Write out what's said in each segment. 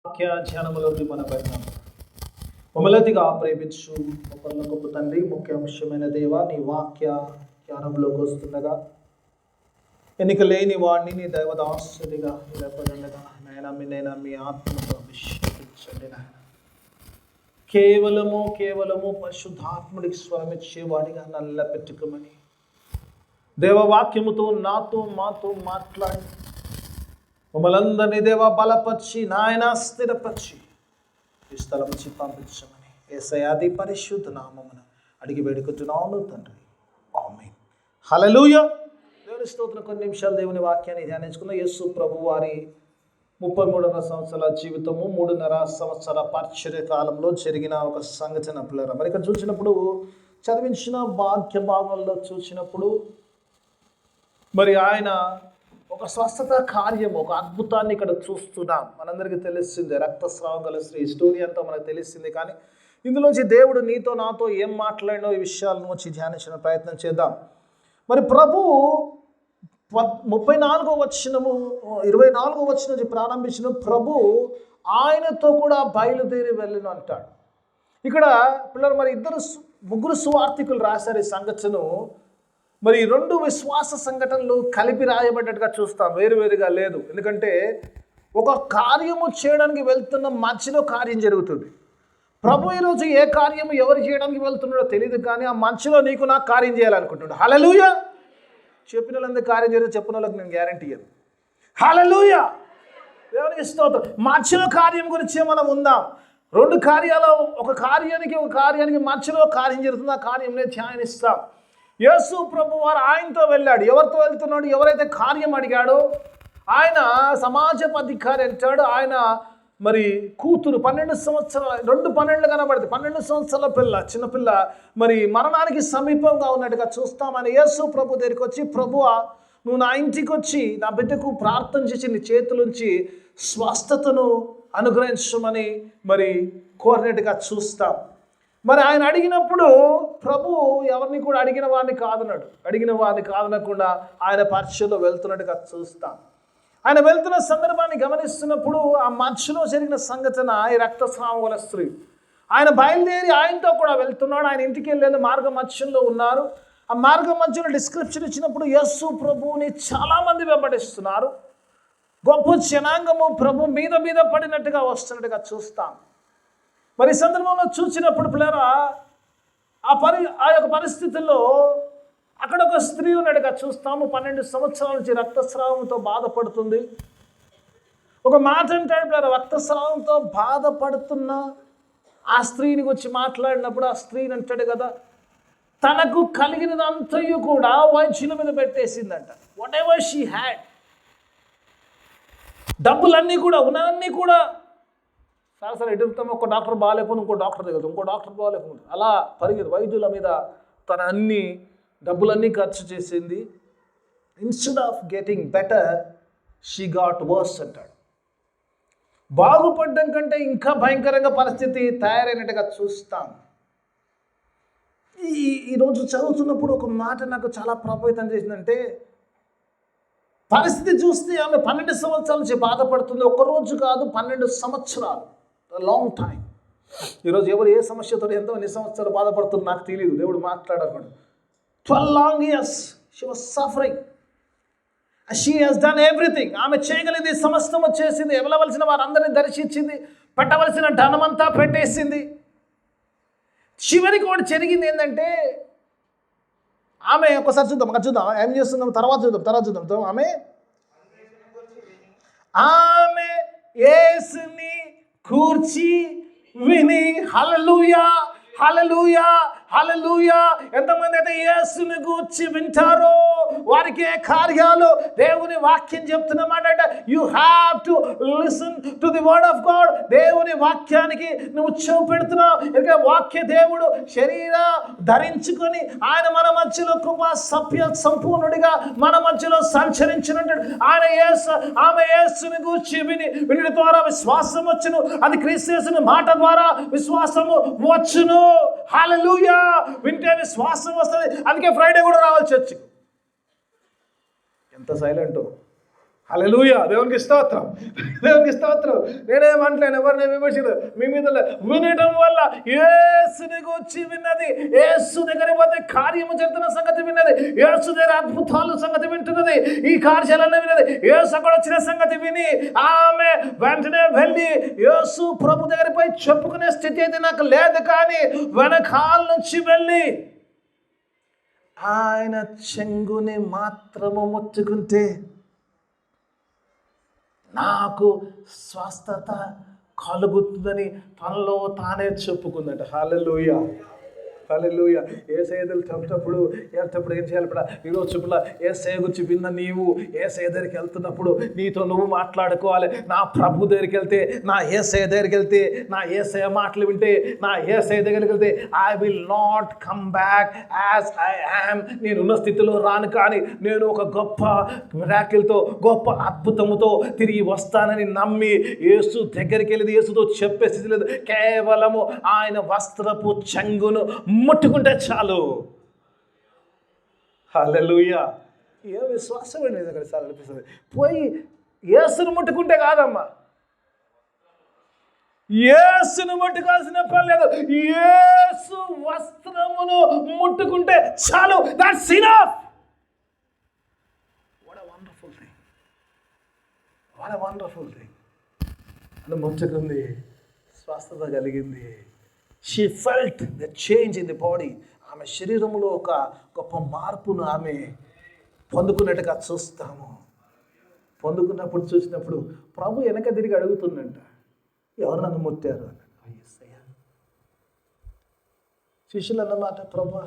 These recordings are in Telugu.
వాక్య ధ్యానములోకి మన పెడతాం. మమ్మల్నిగా ప్రేమించు ఒకళ్ళ గొప్ప తండ్రి, ముఖ్య అంశమైన దేవ, నీ వాక్య ధ్యానంలోకి వస్తుండగా ఎన్నిక లేని వాడిని నీ దైవదాసుడిగా నిలబడగా నాయన మీ ఆత్మతో అభిషేకించండి. నాయన కేవలము పరిశుద్ధాత్ముడికి స్వరమిచ్చేవాడిగా నల్లపెట్టుకోమని దేవవాక్యముతో నాతో మాతో మాట్లాడి మమ్మల్ందరినీ దేవ బలపరిచి నాయన స్థిరపరిచి ఈ స్థలం నుంచి పంపించమని యేసయ్య పరిశుద్ధ నామమున అడిగి వేడుకుంటున్నాను తండ్రి, ఆమేన్. హల్లెలూయా. దేవుని స్తోత్రం. కొన్ని నిమిషాలు దేవుని వాక్యాన్ని ధ్యానించుకున్న యేసు ప్రభు వారి 33వ సంవత్సరాల జీవితము, 3.5 సంవత్సరాల పరిచర్య కాలంలో జరిగిన ఒక సంఘటన పిల్లరా. మరి ఇక్కడ చూసినప్పుడు, చదివించిన వాక్య భాగంలో చూసినప్పుడు మరి ఆయన ఒక స్వస్థత కార్యం, ఒక అద్భుతాన్ని ఇక్కడ చూస్తున్నాం. మనందరికీ తెలిసిందే, రక్తస్రావం గల స్త్రీ స్టోరీ అంతా మనకు తెలిసింది. కానీ ఇందులోంచి దేవుడు నీతో నాతో ఏం మాట్లాడినో ఈ విషయాలను వచ్చి ధ్యానించిన ప్రయత్నం చేద్దాం. మరి ప్రభు 34వ వచనము 24వ వచనం నుంచి ప్రారంభించిన ప్రభు ఆయనతో కూడా బయలుదేరి వెళ్ళను అంటాడు. ఇక్కడ పిల్లలు మరి ముగ్గురు సువార్థికులు రాశారు ఈ సంఘటనను. మరి 2 విశ్వాస సంఘటనలు కలిపి రాయబడ్డట్టుగా చూస్తాం, వేరువేరుగా లేదు. ఎందుకంటే ఒక కార్యము చేయడానికి వెళ్తున్న మధ్యలో కార్యం జరుగుతుంది. ప్రభు ఈరోజు ఏ కార్యము ఎవరు చేయడానికి వెళ్తున్నాడో తెలియదు, కానీ ఆ మధ్యలో నీకు నాకు కార్యం చేయాలనుకుంటున్నాడు. హల్లెలూయా. చెప్పిన వాళ్ళందరూ కార్యం చేస్తే చెప్పిన వాళ్ళకి నేను గ్యారంటీ ఇయ్యను. హల్లెలూయా. దేవునికి స్తోత్రం. మధ్యలో కార్యం గురించే మనం ఉందాం. 2 కార్యాలు, ఒక కార్యానికి మధ్యలో కార్యం జరుగుతుంది. ఆ కార్యంలో ధ్యానిస్తాం. యేసు ప్రభు వారు ఆయనతో వెళ్ళాడు. ఎవరితో వెళ్తున్నాడు? ఎవరైతే కార్యం అడిగాడో ఆయన సమాజపు అధికారి అంటాడు. ఆయన మరి కూతురు 12 సంవత్సరాల 2 కనబడుతుంది. 12 సంవత్సరాల పిల్ల, చిన్నపిల్ల మరి మరణానికి సమీపంగా ఉన్నట్టుగా చూస్తాం. ఆయన యేసు ప్రభు దగ్గరికి వచ్చి, ప్రభువా నువ్వు నా ఇంటికి వచ్చి నా బిడ్డకు ప్రార్థన చేసి నీ చేతులుంచి స్వస్థతను అనుగ్రహించమని మరి కోరినట్టుగా చూస్తాం. మరి ఆయన అడిగినప్పుడు ప్రభు ఎవరిని కూడా అడిగిన వారిని కాదనకుండా ఆయన పరిచయలో వెళ్తున్నట్టుగా చూస్తాం. ఆయన వెళ్తున్న సందర్భాన్ని గమనిస్తున్నప్పుడు ఆ మధ్యలో జరిగిన సంఘటన ఈ రక్తస్రావం గల స్త్రీ. ఆయన బయలుదేరి ఆయనతో కూడా వెళ్తున్నాడు. ఆయన ఇంటికి వెళ్ళేది మార్గ మధ్యంలో ఉన్నారు. ఆ మార్గ మధ్యలో డిస్క్రిప్షన్ ఇచ్చినప్పుడు యేసు ప్రభువుని చాలామంది వెంబడిస్తున్నారు. గొప్ప జనాంగము ప్రభు మీద పడినట్టుగా వస్తున్నట్టుగా చూస్తాం. మరి ఈ సందర్భంలో చూసినప్పుడు పిల్లరా, ఆ యొక్క పరిస్థితుల్లో అక్కడ ఒక స్త్రీ ఉన్నట్టుగా చూస్తాము. 12 సంవత్సరాల నుంచి రక్తస్రావంతో బాధపడుతుంది. ఒక మాట అంటే పిల్లరా, రక్తస్రావంతో బాధపడుతున్న ఆ స్త్రీని గురించి మాట్లాడినప్పుడు ఆ స్త్రీని అంటాడు కదా, తనకు కలిగినదంతయు కూడా వైద్యుల మీద పెట్టేసిందంట. వాట్ ఎవర్ షీ హ్యాడ్, డబ్బులన్నీ కూడా ఉన్నవన్నీ కూడా సరే ఎదుగుతాం. ఒక డాక్టర్ బాగాలేకపోతే ఇంకో డాక్టర్ దగ్గర, ఇంకో డాక్టర్ బాగాలేకపోతే అలా పరిగెత్తి వైద్యుల మీద తన అన్ని డబ్బులన్నీ ఖర్చు చేసింది. Instead of getting better she got worse అంటాడు. బాగుపడడం కంటే ఇంకా భయంకరంగా పరిస్థితి తయారైనట్టుగా చూస్తాం. ఈరోజు చదువుతున్నప్పుడు ఒక మాట నాకు చాలా ప్రభావితం చేసిందంటే, పరిస్థితి చూస్తే ఆమె 12 సంవత్సరాల నుంచి బాధపడుతుంది. ఒక్కరోజు కాదు, 12 సంవత్సరాలు, లాంగ్ టైం. ఈరోజు ఎవరు ఏ సమస్యతో ఎన్ని సంవత్సరాలు బాధపడుతున్నారు నాకు తెలియదు, దేవుడు మాట్లాడకుండా. 12 long years she was suffering. She has done everything. ఆమె చేయగలిగింది సమస్తము చేసింది. వెళ్ళవలసిన వారందరినీ దర్శించింది, పెట్టవలసిన ధనమంతా పెట్టేసింది. చివరికి ఒకటి జరిగింది ఏంటంటే, ఆమె ఒకసారి చూద్దాం ఏం చేస్తుందాం, తర్వాత చూద్దాం. ఆమె యేసుని కూర్చి విని హల్లెలూయా హల్లెలూయా హల్లెలూయా. ఎంతమంది అయితే యేసుని గూర్చి వింటారో వారికే కార్యాలు. దేవుని వాక్యం చెప్తున్నమాట, you have to listen to the word of God. దేవుని వాక్యానికి నువ్వు చెవు పెడుతున్నావు. ఎందుకంటే వాక్య దేవుడు శరీర ధరించుకొని ఆయన మన మధ్యలో కృపా సభ్య సంపూర్ణుడిగా మన మధ్యలో సంచరించినట్టు ఆమె యేసుని గూర్చి విని ద్వారా విశ్వాసం వచ్చును. అది క్రీస్తు యేసుని మాట ద్వారా విశ్వాసము వచ్చును. హల్లెలూయా. వింటే విశ్వాసం వస్తుంది. అందుకే ఫ్రైడే కూడా రావాలి చర్చికి. ఎంత సైలెంట్. హల్లెలూయా, దేవునికి స్తోత్రం, దేవునికి స్తోత్రం. నేనేమంటలేను, ఎవరిని విమర్శలు మీ మీద వినడం వల్ల యేసుని గురించి విన్నది, యేసు దగ్గర పోతే కార్యము జరుగుతున్న సంగతి విన్నది, యేసు దగ్గర అద్భుతాలు సంగతి వింటున్నది, ఈ కార్యాలన్నీ విన్నది, యేసు అక్కడ వచ్చిన సంగతి విని ఆమె వెంటనే వెళ్ళి యేసు ప్రభు దగ్గర పోయి చెప్పుకునే స్థితి అయితే నాకు లేదు. కానీ వెనకాల నుంచి వెళ్ళి ఆయన చెంగుని మాత్రము ముట్టుకుంటే నాకు స్వస్థత కలుగుతుందని తనలో తానే చెప్పుకుందట. హల్లెలూయా, హల్లెలూయా. యేసయ్య వెళ్తున్నప్పుడు ఏం చేయాలి? ఈరోజు చెప్పుల యేసయ్య గురించి విన్న నీవు యేసయ్య దగ్గరికి వెళ్తున్నప్పుడు నీతో నువ్వు మాట్లాడుకోవాలి. నా ప్రభు దగ్గరికి వెళ్తే, నా యేసయ్య దగ్గరికి వెళ్తే, నా యేసయ్య మాటలు వింటే, నా యేసయ్య దగ్గరికి వెళ్తే I will not come back as I am. నేనున్న స్థితిలో రాను, కానీ నేను ఒక గొప్ప మిరాకిల్తో, గొప్ప అద్భుతముతో తిరిగి వస్తానని నమ్మి యేసు దగ్గరికి వెళ్ళి యేసుతో చెప్పే స్థితి లేదు. కేవలము ఆయన వస్త్రపు చెంగును ముట్టుకుంటే చాలు. హల్లెలూయా. ఏ విశ్వాసం లేదు అక్కడ సార్ అనిపిస్తుంది. పోయి యేసును ముట్టుకుంటే కాదమ్మా, యేసును ముట్టుకోవాల్సిన పని లేదు, యేసు వస్త్రమును ముట్టుకుంటే చాలు. That's enough. What a wonderful thing, what a wonderful thing. అని ముట్టుకుంది, స్వస్థత కలిగింది. She felt the change in the body. ఆమె శరీరంలో ఒక గొప్ప మార్పును ఆమె పొందుకున్నట్టుగా చూస్తాము. పొందుకున్నప్పుడు చూసినప్పుడు ప్రభు వెనక తిరిగి అడుగుతుందంట, ఎవరు నన్ను ముట్టారు అని. శిష్యులు అన్నమాట, ప్రభు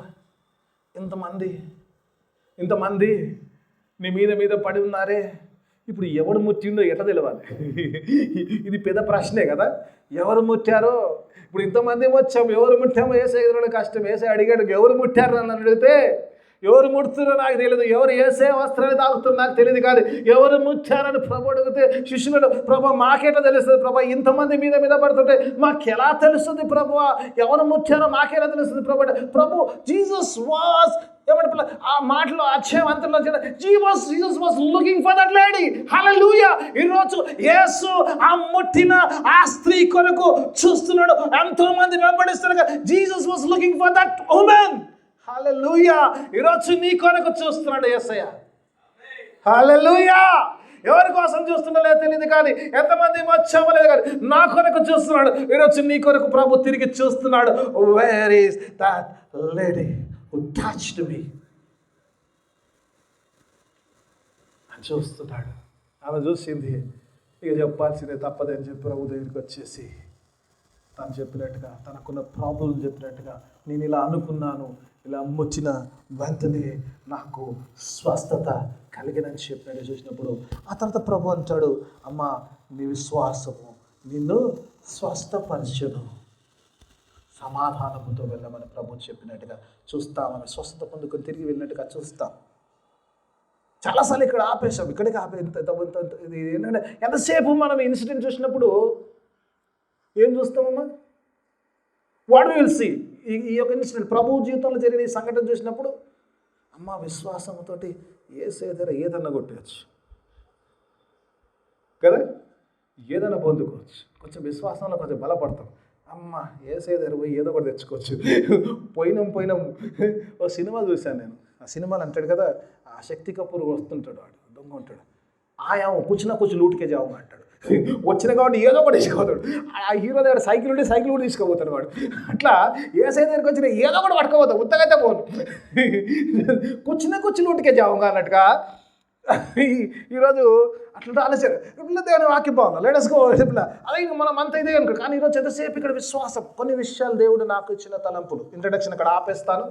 ఇంతమంది నీ మీద పడి ఉన్నారే, ఇప్పుడు ఎవడు ముట్టిండో ఎట్లా తెలవాలి? ఇది పెద్ద ప్రశ్నే కదా. ఎవరు ముట్టారో, ఇప్పుడు ఇంతమంది వచ్చాము, ఎవరు ముట్టామో ఏసే కష్టం. ఏసే అడిగాడు, ఎవరు ముట్టారు నన్ను అడిగితే, ఎవరు ముడుతున్నారో నాకు తెలియదు, ఎవరు ఏసే వస్త్రాన్ని తాగుతారో నాకు తెలియదు, కాదు ఎవరు ముట్టారని ప్రభు అడిగితే శిష్యులు, ప్రభు మాకెట్లా తెలుస్తుంది ప్రభు, ఇంతమంది మీద పడుతుంటే మాకు ఎలా తెలుస్తుంది ప్రభు, ఎవరు ముట్టారో మాకెలా తెలుస్తుంది ప్రభు. జీసస్ వాస్ ఏమంటే ఆ మాటలో అక్షయవంతంలో Jesus was looking for that lady. Hallelujah. ఈరోజు యేసు ఆ ముట్టిన ఆ స్త్రీ కొరకు చూస్తున్నాడు. ఎంతో మంది వెంబడిస్తున్నారు. Jesus was looking for that woman. Hallelujah. ఈరోజు నీ కొరకు చూస్తున్నాడు యేసయ్య. హల్లెలూయా. ఎవరి కోసం చూస్తున్నాడో తెలియదు, కానీ ఎంతమంది వచ్చామో లేదు, కానీ నా కొరకు చూస్తున్నాడు. ఈరోజు నీ కొరకు ప్రభు తిరిగి చూస్తున్నాడు. Where is that lady who touched me? అని చూస్తున్నాడు. ఆమె చూసింది, ఇక చెప్పాల్సిందే తప్పదని చెప్పి ప్రభు దగ్గరికి వచ్చేసి తను చెప్పినట్టుగా, తనకున్న ప్రాబ్లం చెప్పినట్టుగా, నేను ఇలా అనుకున్నాను, ఇలా ముచ్చిన వెంటనే నాకు స్వస్థత కలిగినని చెప్పినట్టు చూసినప్పుడు ఆ తర్వాత ప్రభు అంటాడు, అమ్మ నీ విశ్వాసము నిన్ను స్వస్థపరచును, సమాధానంతో వెళ్ళమని ప్రభు చెప్పినట్టుగా చూస్తాం. ఆమె స్వస్థత పొందుకొని తిరిగి వెళ్ళినట్టుగా చూస్తాం. చాలాసార్లు ఇక్కడ ఆపేసాం, ఇక్కడికి ఇది ఏంటంటే ఎంతసేపు మనం ఇన్సిడెంట్ చూసినప్పుడు ఏం చూస్తామమ్మా? What will see. ఈ యొక్క ఇన్సిడెంట్ ప్రభు జీవితంలో జరిగిన ఈ సంఘటన చూసినప్పుడు అమ్మ విశ్వాసంతో ఏదైనా ఏదన్నా కొట్టేయచ్చు కదా, ఏదైనా పొందుకోవచ్చు. కొంచెం విశ్వాసంలో కొంచెం బలపడతాం. అమ్మ ఏసేదారు పోయి ఏదో ఒకటి తెచ్చుకోవచ్చు. పోయినాం. ఓ సినిమా చూశాను నేను. ఆ సినిమాలు అంటాడు కదా, ఆ శక్తి కపూర్ వస్తుంటాడు, వాడు దొంగ ఉంటాడు, ఆయా కూర్చు లూటికే జావు అంటాడు. వచ్చిన కాబట్టి ఏదో ఒకటి తీసుకోపోతాడు. ఆ హీరో దగ్గర సైకిల్ ఉంటే సైకిల్ కూడా తీసుకోపోతాడు వాడు. అట్లా ఏసై దగ్గరికి వచ్చిన ఏదో ఒకటి పట్టుకోపోతాడు, ఉత్తగైతే పోను. కూర్చు లూటికే జావు అన్నట్టుగా ఈరోజు అట్లా ఆలోచన దేవుని వాక్యం బాగుంది, లేటెస్కో అలాగే మనం అంత ఇదే అనుకో. కానీ ఈరోజు ఎంతసేపు ఇక్కడ విశ్వాసం, కొన్ని విషయాలు దేవుడు నాకు ఇచ్చిన తలంపులు. ఇంట్రడక్షన్ అక్కడ ఆపేస్తాను.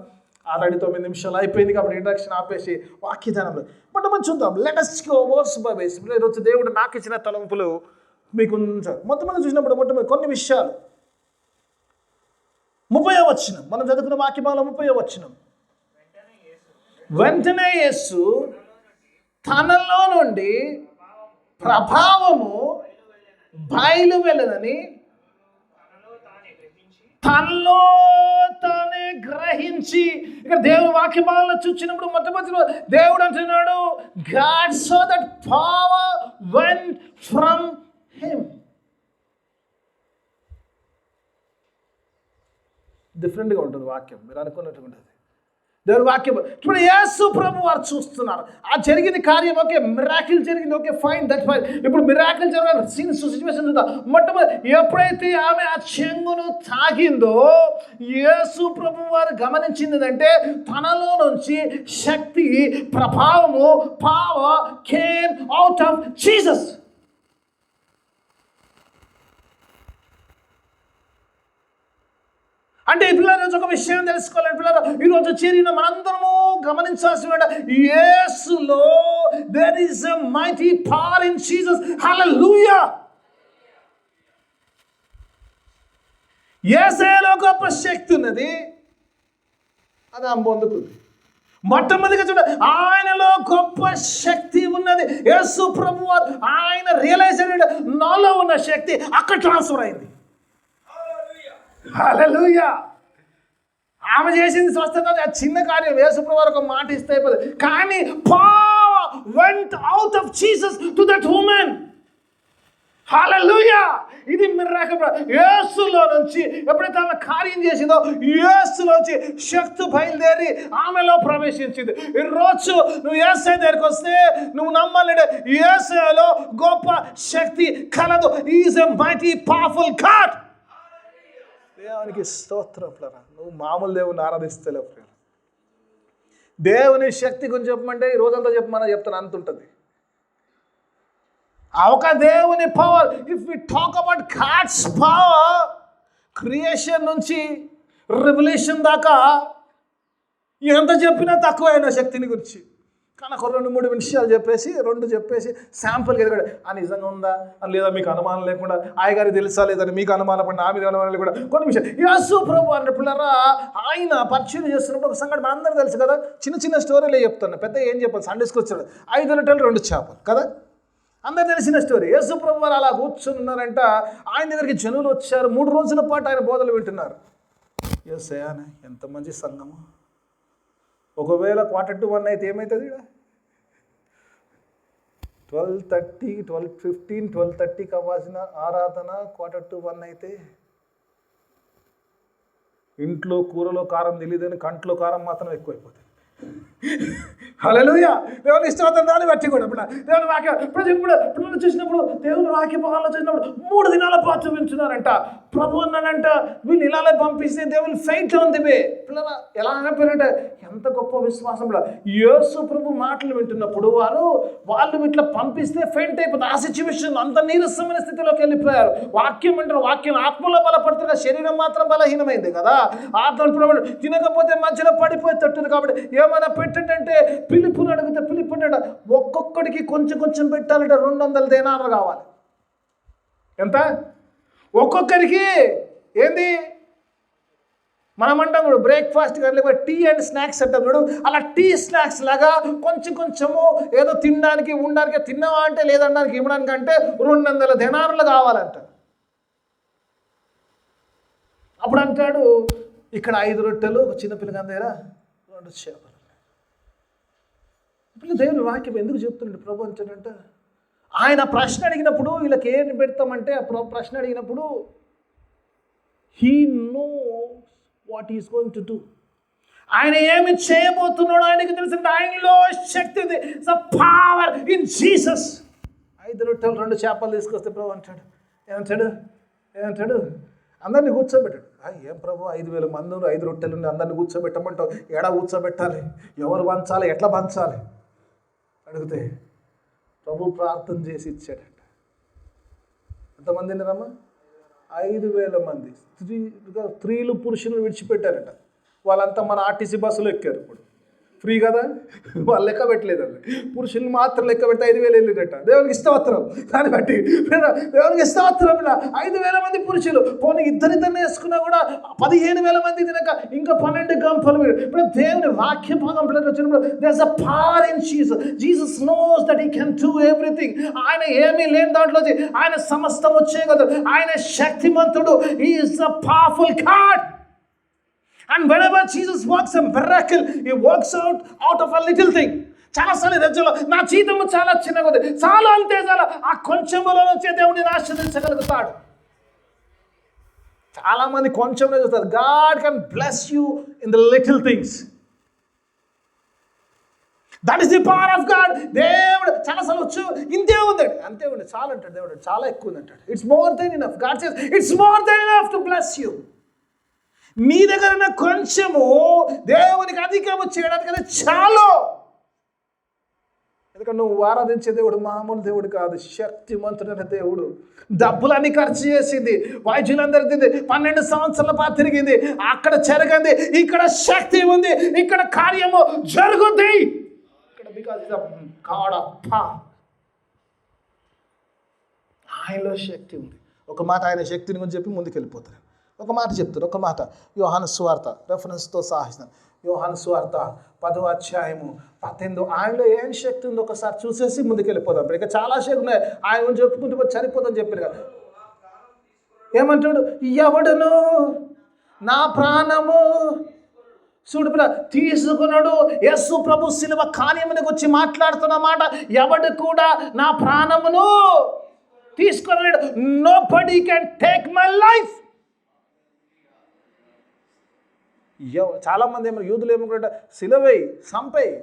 ఆల్రెడీ 9 నిమిషాలు అయిపోయింది కాబట్టి ఇంట్రడక్షన్ ఆపేసి వాక్యధానంలో బట్ మనం చూద్దాం. లేటెస్కో వర్స్ బై వర్స్. ఈరోజు దేవుడు నాకు ఇచ్చిన తలంపులు మీకు మొట్టమొదటి చూసినప్పుడు మొట్టమొదటి కొన్ని విషయాలు 30వ వచనం మనం చదువుకున్న వాక్యభాగంలో 30వ వచనం, వెంటనే యేసు తనలో నుండి ప్రభావము బయలు వెళ్ళదని తనలో తానే గ్రహించి, ఇక్కడ దేవుని వాక్య భాగంలో చూసినప్పుడు మొట్టమొదటిలో దేవుడు అంటున్నాడు, God saw that power went from him. డిఫరెంట్గా ఉంటుంది వాక్యం, మీరు అనుకున్నట్టుగా ఉంటుంది దేవుని వాక్యం. ఇప్పుడు యేసు ప్రభు వారు చూస్తున్నారు, ఆ జరిగిన కార్యం ఓకే, మిరాకిల్ జరిగింది ఓకే, ఫైన్, దట్ ఫైన్. ఇప్పుడు మిరాకిల్ జరగాలి, సీన్స్ సిచ్యువేషన్ చూద్దాం. మొట్టమొదటి ఎప్పుడైతే ఆమె ఆ చెంగును తాగిందో యేసు ప్రభు వారు గమనించింది అంటే తనలో నుంచి శక్తి, ప్రభావము, power came out of Jesus. అంటే పిల్లలు ఒక విషయం తెలుసుకోవాలి పిల్లలు, ఈరోజు చేరిన మనందరము గమనించాల్సిన యేసులో there is a mighty power in Jesus. Hallelujah. యేసులో గొప్ప శక్తి ఉన్నది, అది ఆమె పొందుకుంది. మొట్టమొదటిగా చూడండి, ఆయనలో గొప్ప శక్తి ఉన్నది. యేసు ప్రభు ఆయన రియలైజ్ అయ్యాడు, నాలో ఉన్న శక్తి అక్కడ ట్రాన్స్ఫర్ అయింది. హల్లెలూయా. ఆమె చేసింది స్వస్థత, ఆ చిన్న కార్యం. యేసుప్రభు వారు ఒక మాట ఇస్తే అయిపోతుంది, కానీ power went out of Jesus to that woman. హల్లెలూయా. ఇది మిరాకిల్. యేసులో నుంచి ఎప్పుడైతే ఆమె కార్యం చేసిందో యేసులోంచి శక్తి బయలుదేరి ఆమెలో ప్రవేశించింది. ఈరోజు నువ్వు యేసయ్య దగ్గరికి వస్తే నువ్వు నమ్మాలంటే యేసయ్యలో గొప్ప శక్తి కలదు. He is a mighty powerful God. దేవునికి స్తోత్రం. నువ్వు మామూలు దేవుని ఆరాధిస్తలేవు. దేవుని శక్తి గురించి చెప్పమంటే ఈ రోజంతా చెప్పమని చెప్తాను, అంత ఉంటుంది. ఒక దేవుని power, if we talk about God's power, creation నుంచి రెవల్యూషన్ దాకా ఎంత చెప్పినా తక్కువైన శక్తిని గురించి. కానీ ఒక 2-3 విషయాలు చెప్పేసి శాంపుల్కి ఎదగడు. ఆ నిజంగా ఉందా లేదా మీకు అనుమానం లేకుండా, ఆయగారికి తెలుసా లేదని మీకు అనుమానం పడిన, ఆ మీద అనుమానం లేకుండా కొన్ని విషయాలు. యేసు ప్రభు అన్నప్పుడారా ఆయన పరిచయం చేస్తున్నప్పుడు ఒక సంగతి మనందరూ తెలుసు కదా, చిన్న స్టోరీలే చెప్తాను, పెద్ద ఏం చెప్పాలి. సండేస్కి వచ్చాడు, 5 రొట్టెలు 2 చేపలు కదా, అందరు తెలిసిన స్టోరీ. యేసు ప్రభు వారు అలా కూర్చొని ఉన్నారంట, ఆయన దగ్గరికి జనులు వచ్చారు. 3 రోజుల పాటు ఆయన బోధలు వింటున్నారు. యేసయ్య ఎంత మంచి సంఘము, ఒకవేళ 1:45 అయితే ఏమవుతుంది? ఇక్కడ 12:30, 12:15, 12:30 కావాల్సిన ఆరాధన 1:45 అయితే ఇంట్లో కూరలో కారం తెలియదని కంట్లో కారం మాత్రం ఎక్కువైపోతుంది. హల్లెలూయా. దేవుని ఇష్టం దాన్ని బట్టి కూడా దేవుని వాక్య పిల్లలు చూసినప్పుడు, దేవుని వాక్య భాగంలో చూసినప్పుడు 3 దినాల పాటు వింటున్నారంట. ప్రభు అన్నాడంట, వీళ్ళు ఇలానే పంపిస్తే దేవుని ఫెయిట్ ఉంది. పిల్లల ఎలా అయిపోయారంటే ఎంత గొప్ప విశ్వాసం. యేసు ప్రభు మాటలు వింటున్నప్పుడు వాళ్ళు ఇట్లా పంపిస్తే ఫెయింట్ అయిపోతుంది. ఆ సిచ్యువేషన్ అంత నీరసమైన స్థితిలోకి వెళ్ళిపోయారు. వాక్యం వింటారు, వాక్యం ఆత్మలో బలపడుతుంది, శరీరం మాత్రం బలహీనమైంది కదా. ఆత్మ తినకపోతే మధ్యలో పడిపోయి తట్టుంది. కాబట్టి ఏమైనా పెట్టంటే పిలుపుని అడిగితే పిలుపుంట ఒక్కొక్కడికి కొంచెం పెట్టాలంటే 200 దేనాలు కావాలి. ఎంత? ఒక్కొక్కరికి ఏంది మనం అంటాం చూడు, బ్రేక్ఫాస్ట్ కానీ లేకపోతే టీ అండ్ స్నాక్స్ అంటాం చూడు, అలా టీ స్నాక్స్ లాగా కొంచెము ఏదో తినడానికి ఉండడానికి, తిన్నావా అంటే లేదనడానికి ఇవ్వడానికి అంటే 200 దేనారులు కావాలంట. అప్పుడు అంటాడు, ఇక్కడ 5 రొట్టెలు ఒక చిన్నపిల్లగా దగ్గర 2 చేపలు. ఇప్పుడు దేవుని వాక్యం ఎందుకు చెప్తున్నాడు ప్రభు అంటాడంట, ఆయన ప్రశ్న అడిగినప్పుడు వీళ్ళకి ఏం పెడతామంటే, ప్రశ్న అడిగినప్పుడు he knows what is going to do. ఆయన ఏమి చేయబోతున్నాడో ఆయనకి తెలిసి, ఆయనలో శక్తి ఉంది. It's a power in Jesus. 5 రొట్టెలు 2 చేపలు తీసుకొస్తే ప్రభు అంటాడు, ఏమంటాడు అందరినీ కూర్చోబెట్టాడు. ఏం ప్రభు 5,000 మంది 5 రొట్టెలు అందరినీ కూర్చోబెట్టమంటావు, ఎడా కూర్చోబెట్టాలి, ఎవరు పంచాలి, ఎట్లా పంచాలి అడిగితే ప్రభు ప్రార్థన చేసి ఇచ్చాడట. ఎంతమంది ఉన్నారమ్మా? 5,000 మంది. స్త్రీలు పురుషులు విడిచిపెట్టారట. వాళ్ళంతా మన ఆర్టీసీ బస్సులో ఎక్కారు. ఇప్పుడు ఫ్రీ కదా, వాళ్ళు లెక్క పెట్టలేదండి. పురుషులు మాత్రం లెక్క పెడితే 5,000 వెళ్ళినట్ట. దేవునికి స్తోత్రం. దాన్ని బట్టి దేవునికి స్తోత్రం. 5,000 మంది పురుషులు పోనీ ఇద్దరిద్దరిని వేసుకున్నా కూడా 15,000 మంది తినక ఇంకా 12 గంపలు. ఇప్పుడు దేవుని వాక్య భాగం పిల్లలు వచ్చినప్పుడు there's a power in Jesus. Jesus knows that he can do everything. ఆయన ఏమీ లేని దాంట్లో ఆయన సమస్తం వచ్చేయగలదు. ఆయన శక్తిమంతుడు. He is a powerful God. And whenever Jesus works a miracle, he works out of a little thing. చాలాసార్లు రజ్జలో నా జీవితం చాలా చిన్నగా ఉంది, చాలా అంతే చాలా ఆ కొంచెంలో వచ్చే దేవుడిని ఆశీర్వదించగలుగుతాడు. చాలామంది కొంచెంలో చూస్తారు. God can bless you in the little things. That is the power of God. దేవుడు చాలాసార్లు వచ్చు ఇంతే ఉందండి, అంతే ఉంది, చాలా అంటాడు దేవుడు, చాలా ఎక్కువ ఉంది అంటాడు. It's more than enough. God says it's more than enough to bless you. నీ దగ్గర ఉన్న కొంచెము దేవునికి అధికము చేయడానికి అది చాలు. ఎందుకంటే నువ్వు ఆరాధించే దేవుడు మామూలు దేవుడు కాదు, శక్తిమంతుడైన దేవుడు. డబ్బులన్నీ ఖర్చు చేసింది, వైద్యులందరూ తింది, 12 సంవత్సరాల పాటు తిరిగింది, అక్కడ జరగంది, ఇక్కడ శక్తి ఉంది, ఇక్కడ కార్యము జరుగుద్ది. ఇక్కడ బికాజ్ గాడ్ ఆఫ్ పవర్. ఆయనలో శక్తి ఉంది. ఒక మాట ఆయన శక్తిని గురించి చెప్పి ముందుకు వెళ్ళిపోతారు. ఒక మాట చెప్తారు, ఒక మాట యోహాను సువార్త రెఫరెన్స్తో సాహిస్తాను. యోహాను సువార్త 10వ అధ్యాయము 18. ఆయనలో ఏం శక్తి ఉందో ఒకసారి చూసేసి ముందుకు వెళ్ళిపోదాం. ఇక చాలా శక్తి ఉన్నాయి, ఆయన గురించి చెప్పుకుంటూ చనిపోదని చెప్పారు కదా. ఏమంటాడు? ఎవడును నా ప్రాణము చూడు తీసుకున్నాడు. యేసు ప్రభు శిలువ కార్యమునికి వచ్చి మాట్లాడుతున్న మాట, ఎవడు కూడా నా ప్రాణమును తీసుకున్నాడు. Nobody can take my life. చాలామంది ఏమో యూదులు ఏమనుకుంటే సిలువేయి సంపేయి,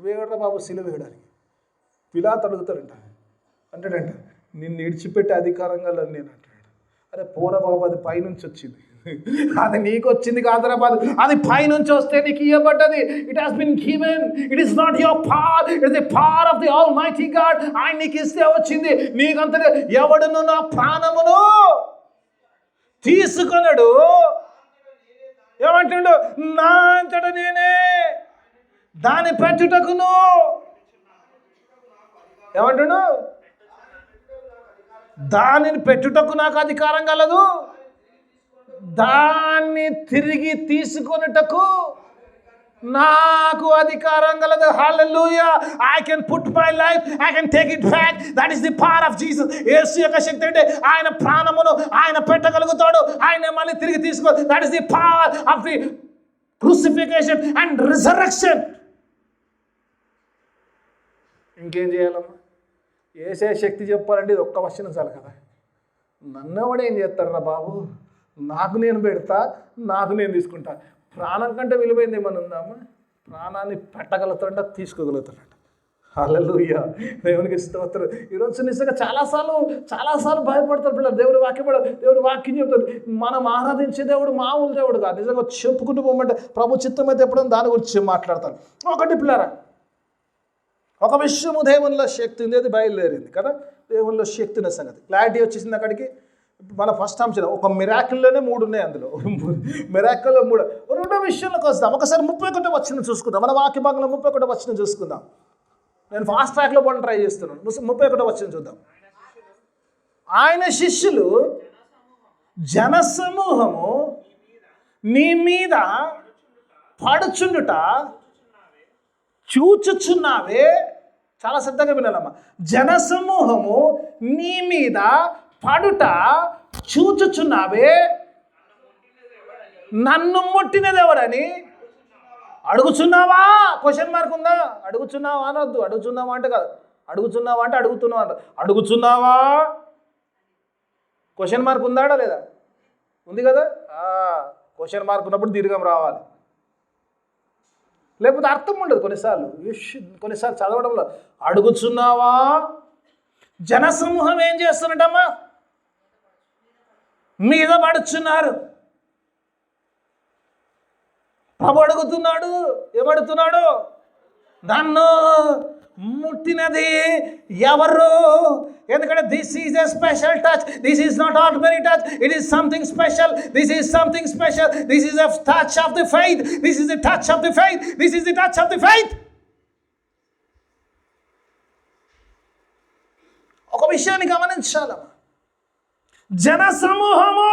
వేయడరా బాబు సిలువ వేయడానికి. పిలాతు అడుగుతారంట, అంటాడంట నిన్ను ఇడిచిపెట్టే అధికారంగా నేను అంటాడు. అరే పోరా బాబు, అది పైనుంచి వచ్చింది, అది నీకు వచ్చింది కాదురా బాబు, అది పైనుంచి వస్తే నీకు ఇవ్వబడ్డది. It has been given. It is not your power, it is the power of the almighty God. ఆయన నీకు ఇస్తే వచ్చింది. నీకంతగా ఎవడును నా ప్రాణమును తీసుకొనడు. ఏమంటుండు? నా అంతట నేనే దాని పెట్టుటకును. ఏమంటుండు? దానిని పెట్టుటకు నాకు అధికారం కలదు, దాన్ని తిరిగి తీసుకొనుటకు నాకు అధికారం కలదు. హల్లెలూయా. I can put my life, I can take it back. That is the power of Jesus. యేసు యొక్క శక్తి అంటే ఆయన ప్రాణమును ఆయన పెట్టగలుగుతాడు, ఆయన మళ్ళీ తిరిగి తీసుకో. That is the power of the crucifixion and resurrection. ఇంకేం చేయాలమ్మా? యేసే శక్తి చెప్పాలంటే ఇది ఒక్క వచనం చాలు కదా. నన్నెవడు ఏం చేస్తాడు రా బాబు, నాకు నేను పెడతా, నాకు నేను తీసుకుంటా. ప్రాణం కంటే విలువైంది ఏమన్నా ఉందామా? ప్రాణాన్ని పెట్టగలుగుతాడంట, తీసుకోగలుగుతాడంట. హల్లెలూయా. దేవునికి స్తోత్రం. ఈరోజు నిజంగా చాలాసార్లు భయపడతారు పిల్లలు. దేవుడి వాక్యం చెప్తారు. మనం ఆరాధించే దేవుడు మామూలు దేవుడు కాదు. నిజంగా చెప్పుకుంటూ పోమంటే ప్రభు చిత్తం అయితే ఎప్పుడైనా దాని గురించి మాట్లాడతారు. ఒకటి పిల్లరా, ఒక విషయము దేవునిలో శక్తి ఉంది, అది బయలుదేరింది కదా. దేవునిలో శక్తి ఉన్న సంగతి క్లారిటీ వచ్చేసింది అక్కడికి. మన ఫస్ట్ అంశం ఒక మిరాకిల్లోనే 3 ఉన్నాయి. అందులో మిరాకిల్లో 3. రెండో విషయంలోకి వస్తాం. ఒకసారి 31వ వచనం చూసుకుందాం. మన వాక్య భాగంలో 31వ వచనం చూసుకుందాం. నేను ఫాస్ట్ ట్రాక్లో పోవడం ట్రై చేస్తున్నాను. 31వ వచనం చూద్దాం. ఆయన శిష్యులు జనసమూహము నీ మీద పడుచుండుట చూచుచున్నావే. చాలా శ్రద్ధగా వినాలమ్మా. జనసమూహము నీ మీద పడుట చూచుచున్నావే, నన్ను ముట్టినది ఎవరని అడుగుచున్నావా? క్వశ్చన్ మార్క్ ఉందా? అడుగుచున్నావా అనొద్దు. అడుగుచున్నావా అంటే కాదు, అడుగుచున్నావా అంటే అడుగుతున్నావా అంట. అడుగుచున్నావా క్వశ్చన్ మార్క్ ఉందాడా లేదా? ఉంది కదా. క్వశ్చన్ మార్క్ ఉన్నప్పుడు దీర్ఘం రావాలి, లేకపోతే అర్థం ఉండదు. కొన్నిసార్లు చదవడంలో అడుగుచున్నావా. జనసమూహం ఏం చేస్తున్నట్టమ్మా? మీద పడుచున్నారు. ప్రభు అడుగుతున్నాడు. ఏమడుగుతున్నాడు? నన్ను ముట్టినది ఎవరు? ఎందుకంటే this is a special touch. This is not ordinary touch. It is something special. This is something special. This is a touch of the faith. This is the touch of the faith. This is the touch of the faith. ఒక విషయాన్ని గమనించాలమ్మా. జన సమూహము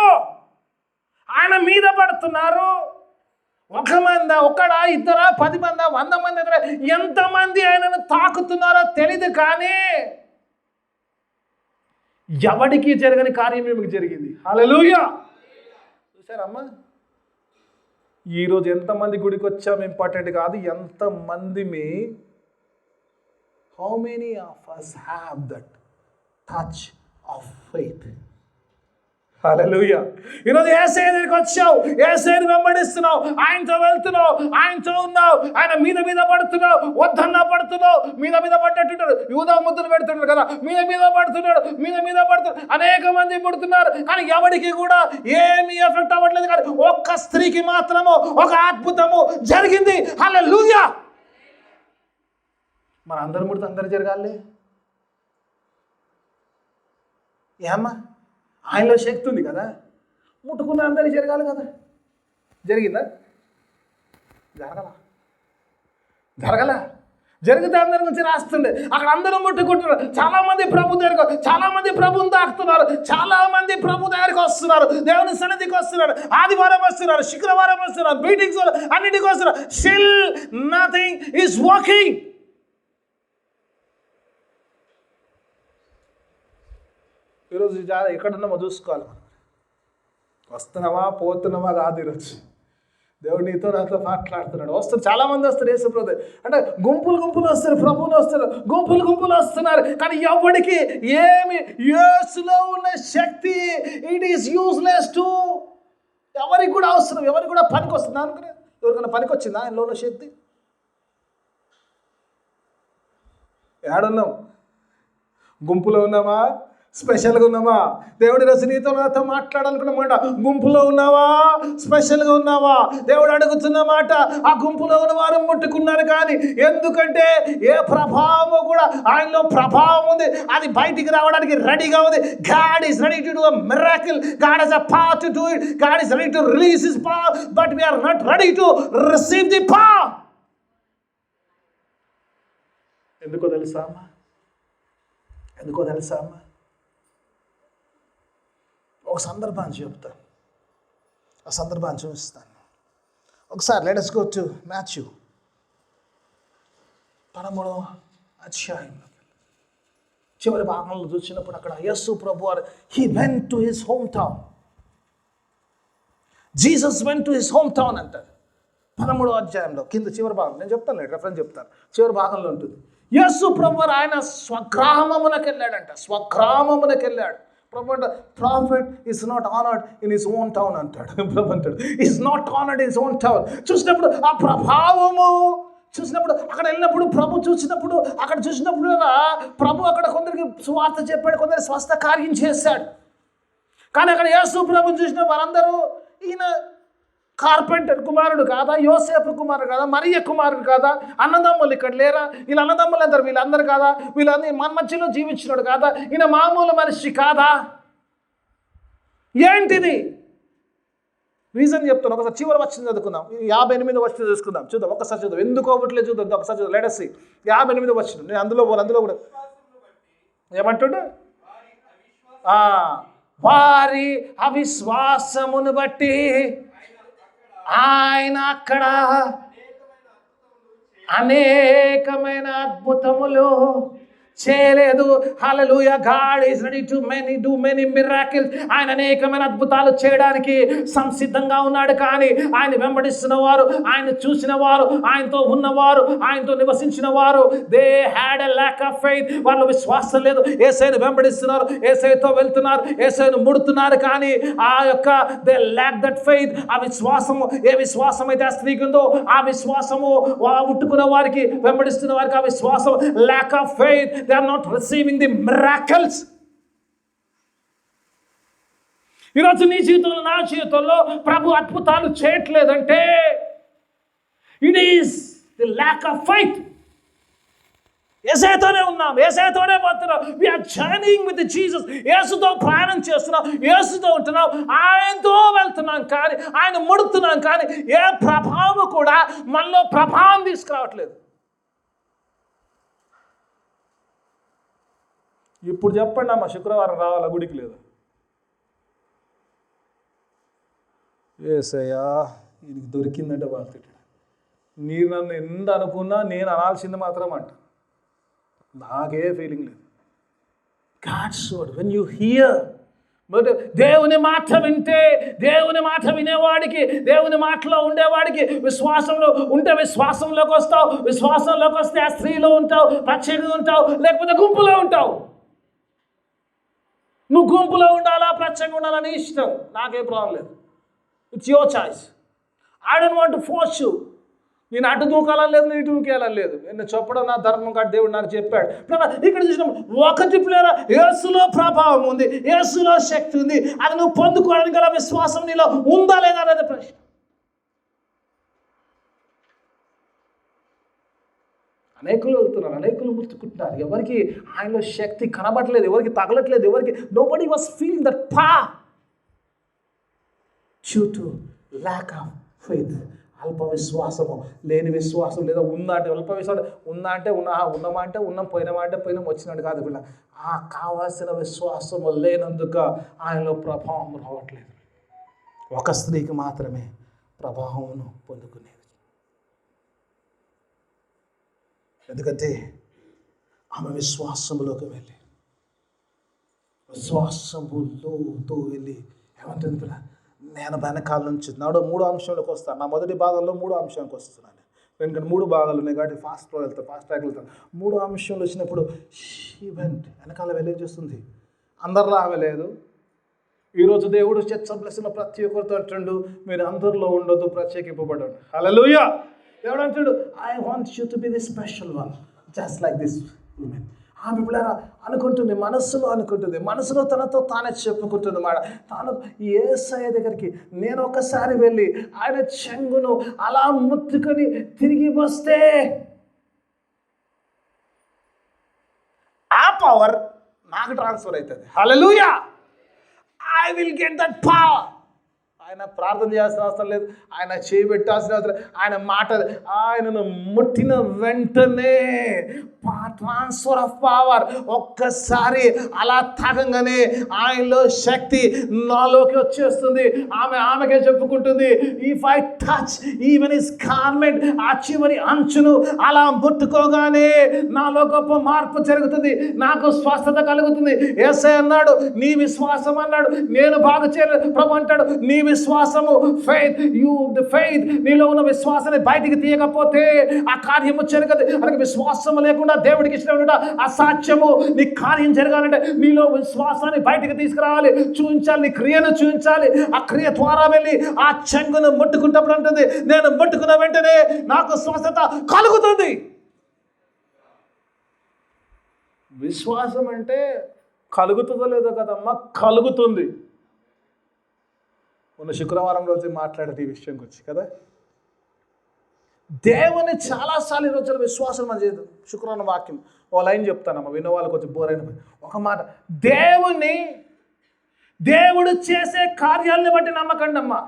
ఆయన మీద పడుతున్నారు. ఒక మంది, ఒకడా, ఇద్దరా, 10 మంది, 100 మంది, ఎంతమంది ఆయనను తాకుతున్నారో తెలీదు. కానీ ఎవడికి జరగని కార్యం మీకు జరిగింది. హల్లెలూయా. చూసారమ్మా, ఈరోజు ఎంతమంది గుడికి వచ్చాం ఇంపార్టెంట్ కాదు, ఎంతమంది me how many of us have that touch of faith. హల్లెలూయా. ఈరోజు యేసయ్య దగ్గరికి వచ్చావు, యేసయ్యని వెంబడిస్తున్నావు, ఆయనతో వెళ్తున్నావు, ఆయనతో ఉన్నావు, ఆయన మీద పడుతున్నావు, వద్దన్నా పడుతున్నావు. మీద పడ్డట్టుంటాడు, యూదా ముద్దులు పెడుతున్నాడు కదా, మీద పడుతున్నాడు. అనేక మంది పుడుతున్నారు, కానీ ఎవరికి కూడా ఏమీ ఎఫెక్ట్ అవ్వట్లేదు. కానీ ఒక్క స్త్రీకి మాత్రము ఒక అద్భుతము జరిగింది. హల్లెలూయా. మన అందరు ముడితే అందరు జరగాలి. ఏమ్మా, ఆయనలో శక్తి ఉంది కదా, ముట్టుకున్న అందరికీ జరగాలి కదా. జరిగిందా? జరగల. జరిగితే అందరి గురించి రాస్తుండే. అక్కడ అందరూ ముట్టుకుంటున్నారు. చాలామంది ప్రభు దగ్గరకు, చాలామంది ప్రభుని తాకుతున్నారు, చాలామంది ప్రభు దగ్గరికి వస్తున్నారు, దేవుని సన్నిధికి వస్తున్నారు, ఆదివారం వస్తున్నారు, శుక్రవారం వస్తున్నారు, మీటింగ్స్ అన్నిటికి వస్తున్నారు. Still nothing is working. ఈరోజు ఎక్కడున్నామో చూసుకోవాలి. వస్తున్నావా పోతున్నావా కాదు. ఈరోజు దేవుడు నీతో నాతో మాట్లాడుతున్నాడు. వస్తారు, చాలామంది వస్తారు యేసు ప్రభు అంటే గుంపులు వస్తారు, ప్రభువులు వస్తారు, గుంపులు వస్తున్నారు. కానీ ఎవరికి ఏమి యేసులో ఉన్న శక్తి ఇట్ ఈస్ యూజ్లెస్ టు ఎవరికి కూడా అవసరం, ఎవరికి కూడా పనికి వస్తుంది అనుకునే. ఎవరికైనా పనికి వచ్చిందా ఆయనలో ఉన్న శక్తి? ఏడున్నాం? గుంపులో ఉన్నామా? స్పెషల్గా ఉన్నావా? దేవుడి రోజు నీతో నాతో మాట్లాడాలనుకున్నమాట. గుంపులో ఉన్నావా? స్పెషల్గా ఉన్నావా? దేవుడు అడుగుతున్న మాట. ఆ గుంపులో ఉన్న వారు ముట్టుకున్నారు, కానీ ఎందుకంటే ఏ ప్రభావం కూడా ఆయనలో ప్రభావం ఉంది, అది బయటికి రావడానికి రెడీగా ఉంది. God is ready to do a miracle. God has a power to do it. God is ready to release his power, but we are not ready to receive the power. ఎందుకో తెలుసా అమ్మా? ఒక సందర్భాన్ని చెప్తాను, ఆ సందర్భాన్ని చూపిస్తాను. ఒకసారి let us go to Matthew 13వ అధ్యాయంలో చివరి భాగంలో చూసినప్పుడు అక్కడ యేసు ప్రభు వారు he went to his hometown. Jesus went to his hometown అంటారు 13వ అధ్యాయంలో కింద చివరి భాగం. నేను చెప్తాను, రెఫరెన్స్ చెప్తాను, చివరి భాగంలో ఉంటుంది. యేసు ప్రభు వారు ఆయన స్వగ్రామమునకు వెళ్ళాడు. ప్రభు అంటే profit is not honoured in his own town అంటాడు. ప్రభు అంటాడు is not honoured in his own town. చూసినప్పుడు ఆ ప్రభావము చూసినప్పుడు, అక్కడ వెళ్ళినప్పుడు ప్రభు చూసినప్పుడు, అక్కడ చూసినప్పుడు ప్రభు అక్కడ కొందరికి సువార్త చెప్పాడు, కొందరికి స్వస్థ కార్యం చేశాడు. కానీ అక్కడ యేసు ప్రభుని చూసిన వారందరూ ఈయన కార్పెంటర్ కుమారుడు కాదా, యోసేపు కుమారుడు కాదా, మరియ కుమారుడు కాదా, అన్నదమ్ములు ఇక్కడ లేరా, వీళ్ళ అన్నదమ్ములు అందరు వీళ్ళందరూ కాదా, వీళ్ళందరూ మన మధ్యలో జీవించినాడు కాదా, ఈయన మామూలు మనిషి కాదా, ఏంటిది రీజన్ చెప్తాను. ఒకసారి చివరి వచ్చింది చదువుకుందాం, 58 వచ్చింది చూసుకుందాం, చూద్దాం, ఒకసారి చూద్దాం. ఎందుకో ఒకట్లే చూద్దాం, ఒకసారి చూద్దాం. లెట్ us see 58 వచ్చింది. నేను అందులో కూడా ఏమంటుండే, వారి అవిశ్వాసమును బట్టి ఆయన అక్కడ అనేకమైన అద్భుతములు చేయలేదు. Hallelujah. God is ready to do many miracles. ఆయన అనేకమైన అద్భుతాలు చేయడానికి సంసిద్ధంగా ఉన్నాడు. కానీ ఆయన వెంబడిస్తున్న వారు, ఆయన చూసిన వారు, ఆయనతో ఉన్నవారు, ఆయనతో నివసించిన వారు, they had a lack of faith. వాళ్ళు విశ్వాసం లేదు. యేసయ్యను వెంబడిస్తున్నారు, యేసయ్యతో వెళ్తున్నారు, యేసయ్యను ముడుతున్నారు, కానీ ఆ యొక్క దే ల్యాక్ దట్ ఫెయిత్. ఆ విశ్వాసము, ఏ విశ్వాసం అయితే ఆ స్త్రీకి ఉందో ఆ విశ్వాసము ముట్టుకున్న వారికి, వెంబడిస్తున్న వారికి ఆ విశ్వాసం lack of faith. They are not receiving the miracles. ఈరోజు నీ జీవితంలో, నా జీవితంలో ప్రభు అద్భుతాలు చేయట్లేదంటే it is the lack of faith. యేసుతోనే ఉన్నాం, యేసుతోనే పోతున్నాం. We are journeying with Jesus. యేసుతో ప్రయాణం చేస్తున్నాం, యేసుతో ఉంటున్నాం, ఆయనతో వెళ్తున్నాం. కానీ ఆయన ముడుతున్నాం, కానీ ఏ ప్రభావం కూడా మనలో ప్రభావం తీసుకురావట్లేదు. ఇప్పుడు చెప్పండి అమ్మ, శుక్రవారం రావాలా గుడికి? లేదు. యేసయ్యా ఇది దొరికిందంటే వాళ్ళు మీరు నన్ను ఎంత అనుకున్నా నేను అనాల్సింది మాత్రం అంట. నాకే ఫీలింగ్ లేదు. God's word when you hear, దేవుని మాట వింటే, దేవుని మాట వినేవాడికి, దేవుని మాటలో ఉండేవాడికి విశ్వాసంలో ఉంటే విశ్వాసంలోకి వస్తావు. విశ్వాసంలోకి వస్తే ఆ స్త్రీలో ఉంటావు, ప్రత్యేకంగా ఉంటావు, లేకపోతే గుంపులో ఉంటావు. నువ్వు గుంపులో ఉండాలా, ప్రత్యేకంగా ఉండాలని ఇష్టం, నాకేం ప్రాబ్లం లేదు. It's your choice. I don't want to force you. నేను అటు దూకాలని లేదు, నేను ఇటు దూకేయాలని లేదు. నేను చెప్పడం నా ధర్మం కాదు, దేవుడు నాకు చెప్పాడు. ఇక్కడ చూసినాం, ఒకటి ప్లేరా యేసులో ప్రభావం ఉంది, యేసులో శక్తి ఉంది. అది నువ్వు పొందుకోవడానికి గల విశ్వాసం నీలో ఉందా లేదా అనేది ప్రశ్న. అనేకులు వెళ్తున్నారు, అనేకులు ముట్టుకుంటున్నారు. ఎవరికి ఆయనలో శక్తి కనబడలేదు, ఎవరికి తగలట్లేదు, ఎవరికి nobody was feeling that power due to lack of faith. అల్ప విశ్వాసము, లేని విశ్వాసం, లేదా ఉందా అంటే అల్ప విశ్వాసం, ఉందా అంటే ఉన్నామా అంటే ఉన్నాం, పోయినామా అంటే పోయినాం, వచ్చినట్టు కాదు. పిల్ల ఆ కావాల్సిన విశ్వాసము లేనందుక ఆయనలో ప్రభావం రావట్లేదు. ఒక స్త్రీకి మాత్రమే ప్రభావమును పొందుకునేది. ఎందుకంటే ఆమె విశ్వాసములోకి వెళ్ళి, విశ్వాసములోతో వెళ్ళి ఏమంటుంది పిల్ల, నేను వెనకాల నుంచి నాడు 3 అంశంలోకి వస్తాను. నా మొదటి భాగంలో 3 అంశానికి వస్తున్నాను. ఎందుకంటే 3 భాగాలు ఉన్నాయి కాబట్టి ఫాస్ట్ ట్రాక్ వెళ్తాను. 3 అంశంలో వచ్చినప్పుడు ఈవెంట్ వెనకాల వెళ్ళేది చూస్తుంది. అందరిలో ఆమె లేదు. ఈరోజు దేవుడు చర్చబలసిన ప్రతి ఒక్కరితో అంటుండు, మీరు అందరిలో ఉండొద్దు, ప్రత్యేకింపబడండి. హల్లెలూయా. దేవుడు అంటాడు, I want you to be the special one, just like this woman. ఆమె పిల్లరా అనుకుంటుంది, మనసులో తనతో తానే చెప్పుకుంటుంది మాట. తాను యేసయ్య దగ్గరికి నేను ఒకసారి వెళ్ళి ఆయన చెంగును అలా ముట్టుకొని తిరిగి వస్తే ఆ పవర్ నాకు ట్రాన్స్ఫర్ అవుతుంది. Hallelujah. I will get that power. ఆయన ప్రార్థన చేయాల్సిన అవసరం లేదు, ఆయన చేయబెట్టాల్సిన అవసరం, ఆయన మాట ఆయనను ముట్టిన వెంటనే ట్రాన్స్ఫర్ ఆఫ్ పవర్. ఒక్కసారి అలా తాగంగానే ఆయనలో శక్తి నాలోకి వచ్చేస్తుంది. ఆమెకే చెప్పుకుంటుంది, if I touch even his garment, ఆ చివరి అంచును అలా ముట్టుకోగానే నాలో గొప్ప మార్పు జరుగుతుంది, నాకు స్వస్థత కలుగుతుంది. యేసయ్య అన్నాడు, నీ విశ్వాసం అన్నాడు, నేను బాగు చేయలేదు. ప్రభు అంటాడు, నీ విశ్వాసము ఫెయిత్, ఫెయిత్ నీలో ఉన్న విశ్వాసాన్ని బయటికి తీయకపోతే ఆ కార్యము జరగదు. అలాగే విశ్వాసము లేకుండా దేవుడికి ఇష్టం అసాధ్యము. నీ కార్యం జరగాలంటే నీలో విశ్వాసాన్ని బయటికి తీసుకురావాలి, చూపించాలి, నీ క్రియను చూపించాలి. ఆ క్రియ ద్వారా వెళ్ళి ఆ చెంగును ముట్టుకుంటప్పుడు ఉంటుంది, నేను ముట్టుకున్న వెంటనే నాకు స్వస్థత కలుగుతుంది. విశ్వాసం అంటే కలుగుతుందో లేదో కదమ్మా, కలుగుతుంది. మొన్న శుక్రవారం రోజు మాట్లాడేది ఈ విషయం గురించి కదా. దేవుని చాలాసార్లు ఈ రోజున విశ్వాసం మన చేయదు. శుక్రవారం వాక్యం ఓ లైన్ చెప్తానమ్మా, విన్న వాళ్ళకి వచ్చి బోరైన ఒక మాట, దేవుడు చేసే కార్యాలను బట్టి నమ్మకండి అమ్మా.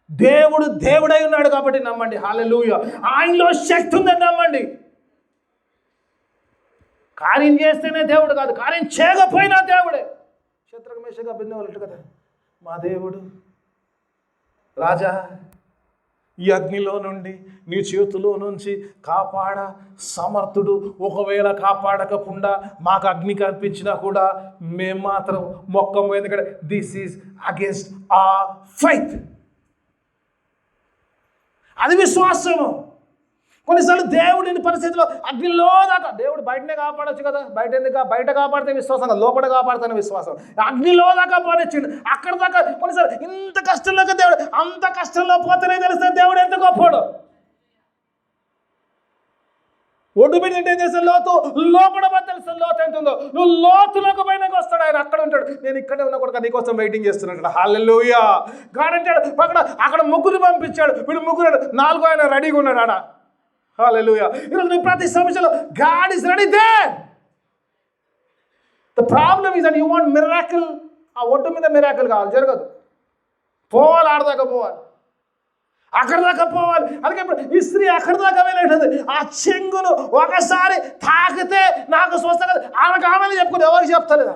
దేవుడు దేవుడై ఉన్నాడు కాబట్టి నమ్మండి. హల్లెలూయా. ఆయనలో శక్తి ఉందని నమ్మండి. కార్యం చేస్తేనే దేవుడు కాదు, కార్యం చేయకపోయినా దేవుడే. శత్రుఘ్న మేషక అభిజ్ఞాలు కదా, మా దేవుడు రాజా ఈ అగ్నిలో నుండి నీ చేతిలో నుంచి కాపాడ సమర్థుడు. ఒకవేళ కాపాడకుండా మాకు అగ్ని కల్పించినా కూడా మేము మాత్రం మొక్కము, ఎందుకంటే దిస్ ఈజ్ అగేన్స్ట్ ఆ ఫెయిత్. అది విశ్వాసము. కొన్నిసార్లు దేవుడిని పరిస్థితిలో అగ్నిలో దాకా, దేవుడు బయటనే కాపాడచ్చు కదా, బయట కాపాడితే విశ్వాసం కదా, లోపల కాపాడుతానే విశ్వాసం. అగ్నిలో దాకా పాడొచ్చిండు, అక్కడ దాకా. కొన్నిసార్లు ఇంత కష్టంలోకి దేవుడు, అంత కష్టంలో పోతేనే తెలుస్తుంది దేవుడు ఎంత గొప్పడు. ఒడ్డు బిడ్డ ఏం చేస్తాడు, లోపల తెలుస్తుంది లోతు ఎంతుందో. నువ్వు లోతులోకి పైనకి వస్తాడు ఆయన, అక్కడ ఉంటాడు. నేను ఇక్కడే ఉన్న కూడా నీకోసం వెయిటింగ్ చేస్తున్నాడు. హల్లెలూయా. గాడంటాడు అక్కడ ముగ్గురు పంపించాడు, వీడు ముగ్గురు 4 ఆయన రెడీగా ఉన్నాడు. ఆడ హల్లెలూయా. ఈరోజు నీ ప్రతి సమస్యలో God is ready there. The problem is that you want miracle. ఆ ఒడ్డు మీద మిరాకిల్ కావాలి, జరగదు. పోవాలి, ఆడదాకా పోవాలి, అక్కడి దాకా పోవాలి. అందుకే ఇప్పుడు ఈ స్త్రీ అక్కడి దాకా వెళ్ళేటది. ఆ చెంగును ఒకసారి తాకితే నాకు స్వస్థత. ఆమెకు ఆమెను చెప్పుకుంది, ఎవరికి చెప్తలేదు.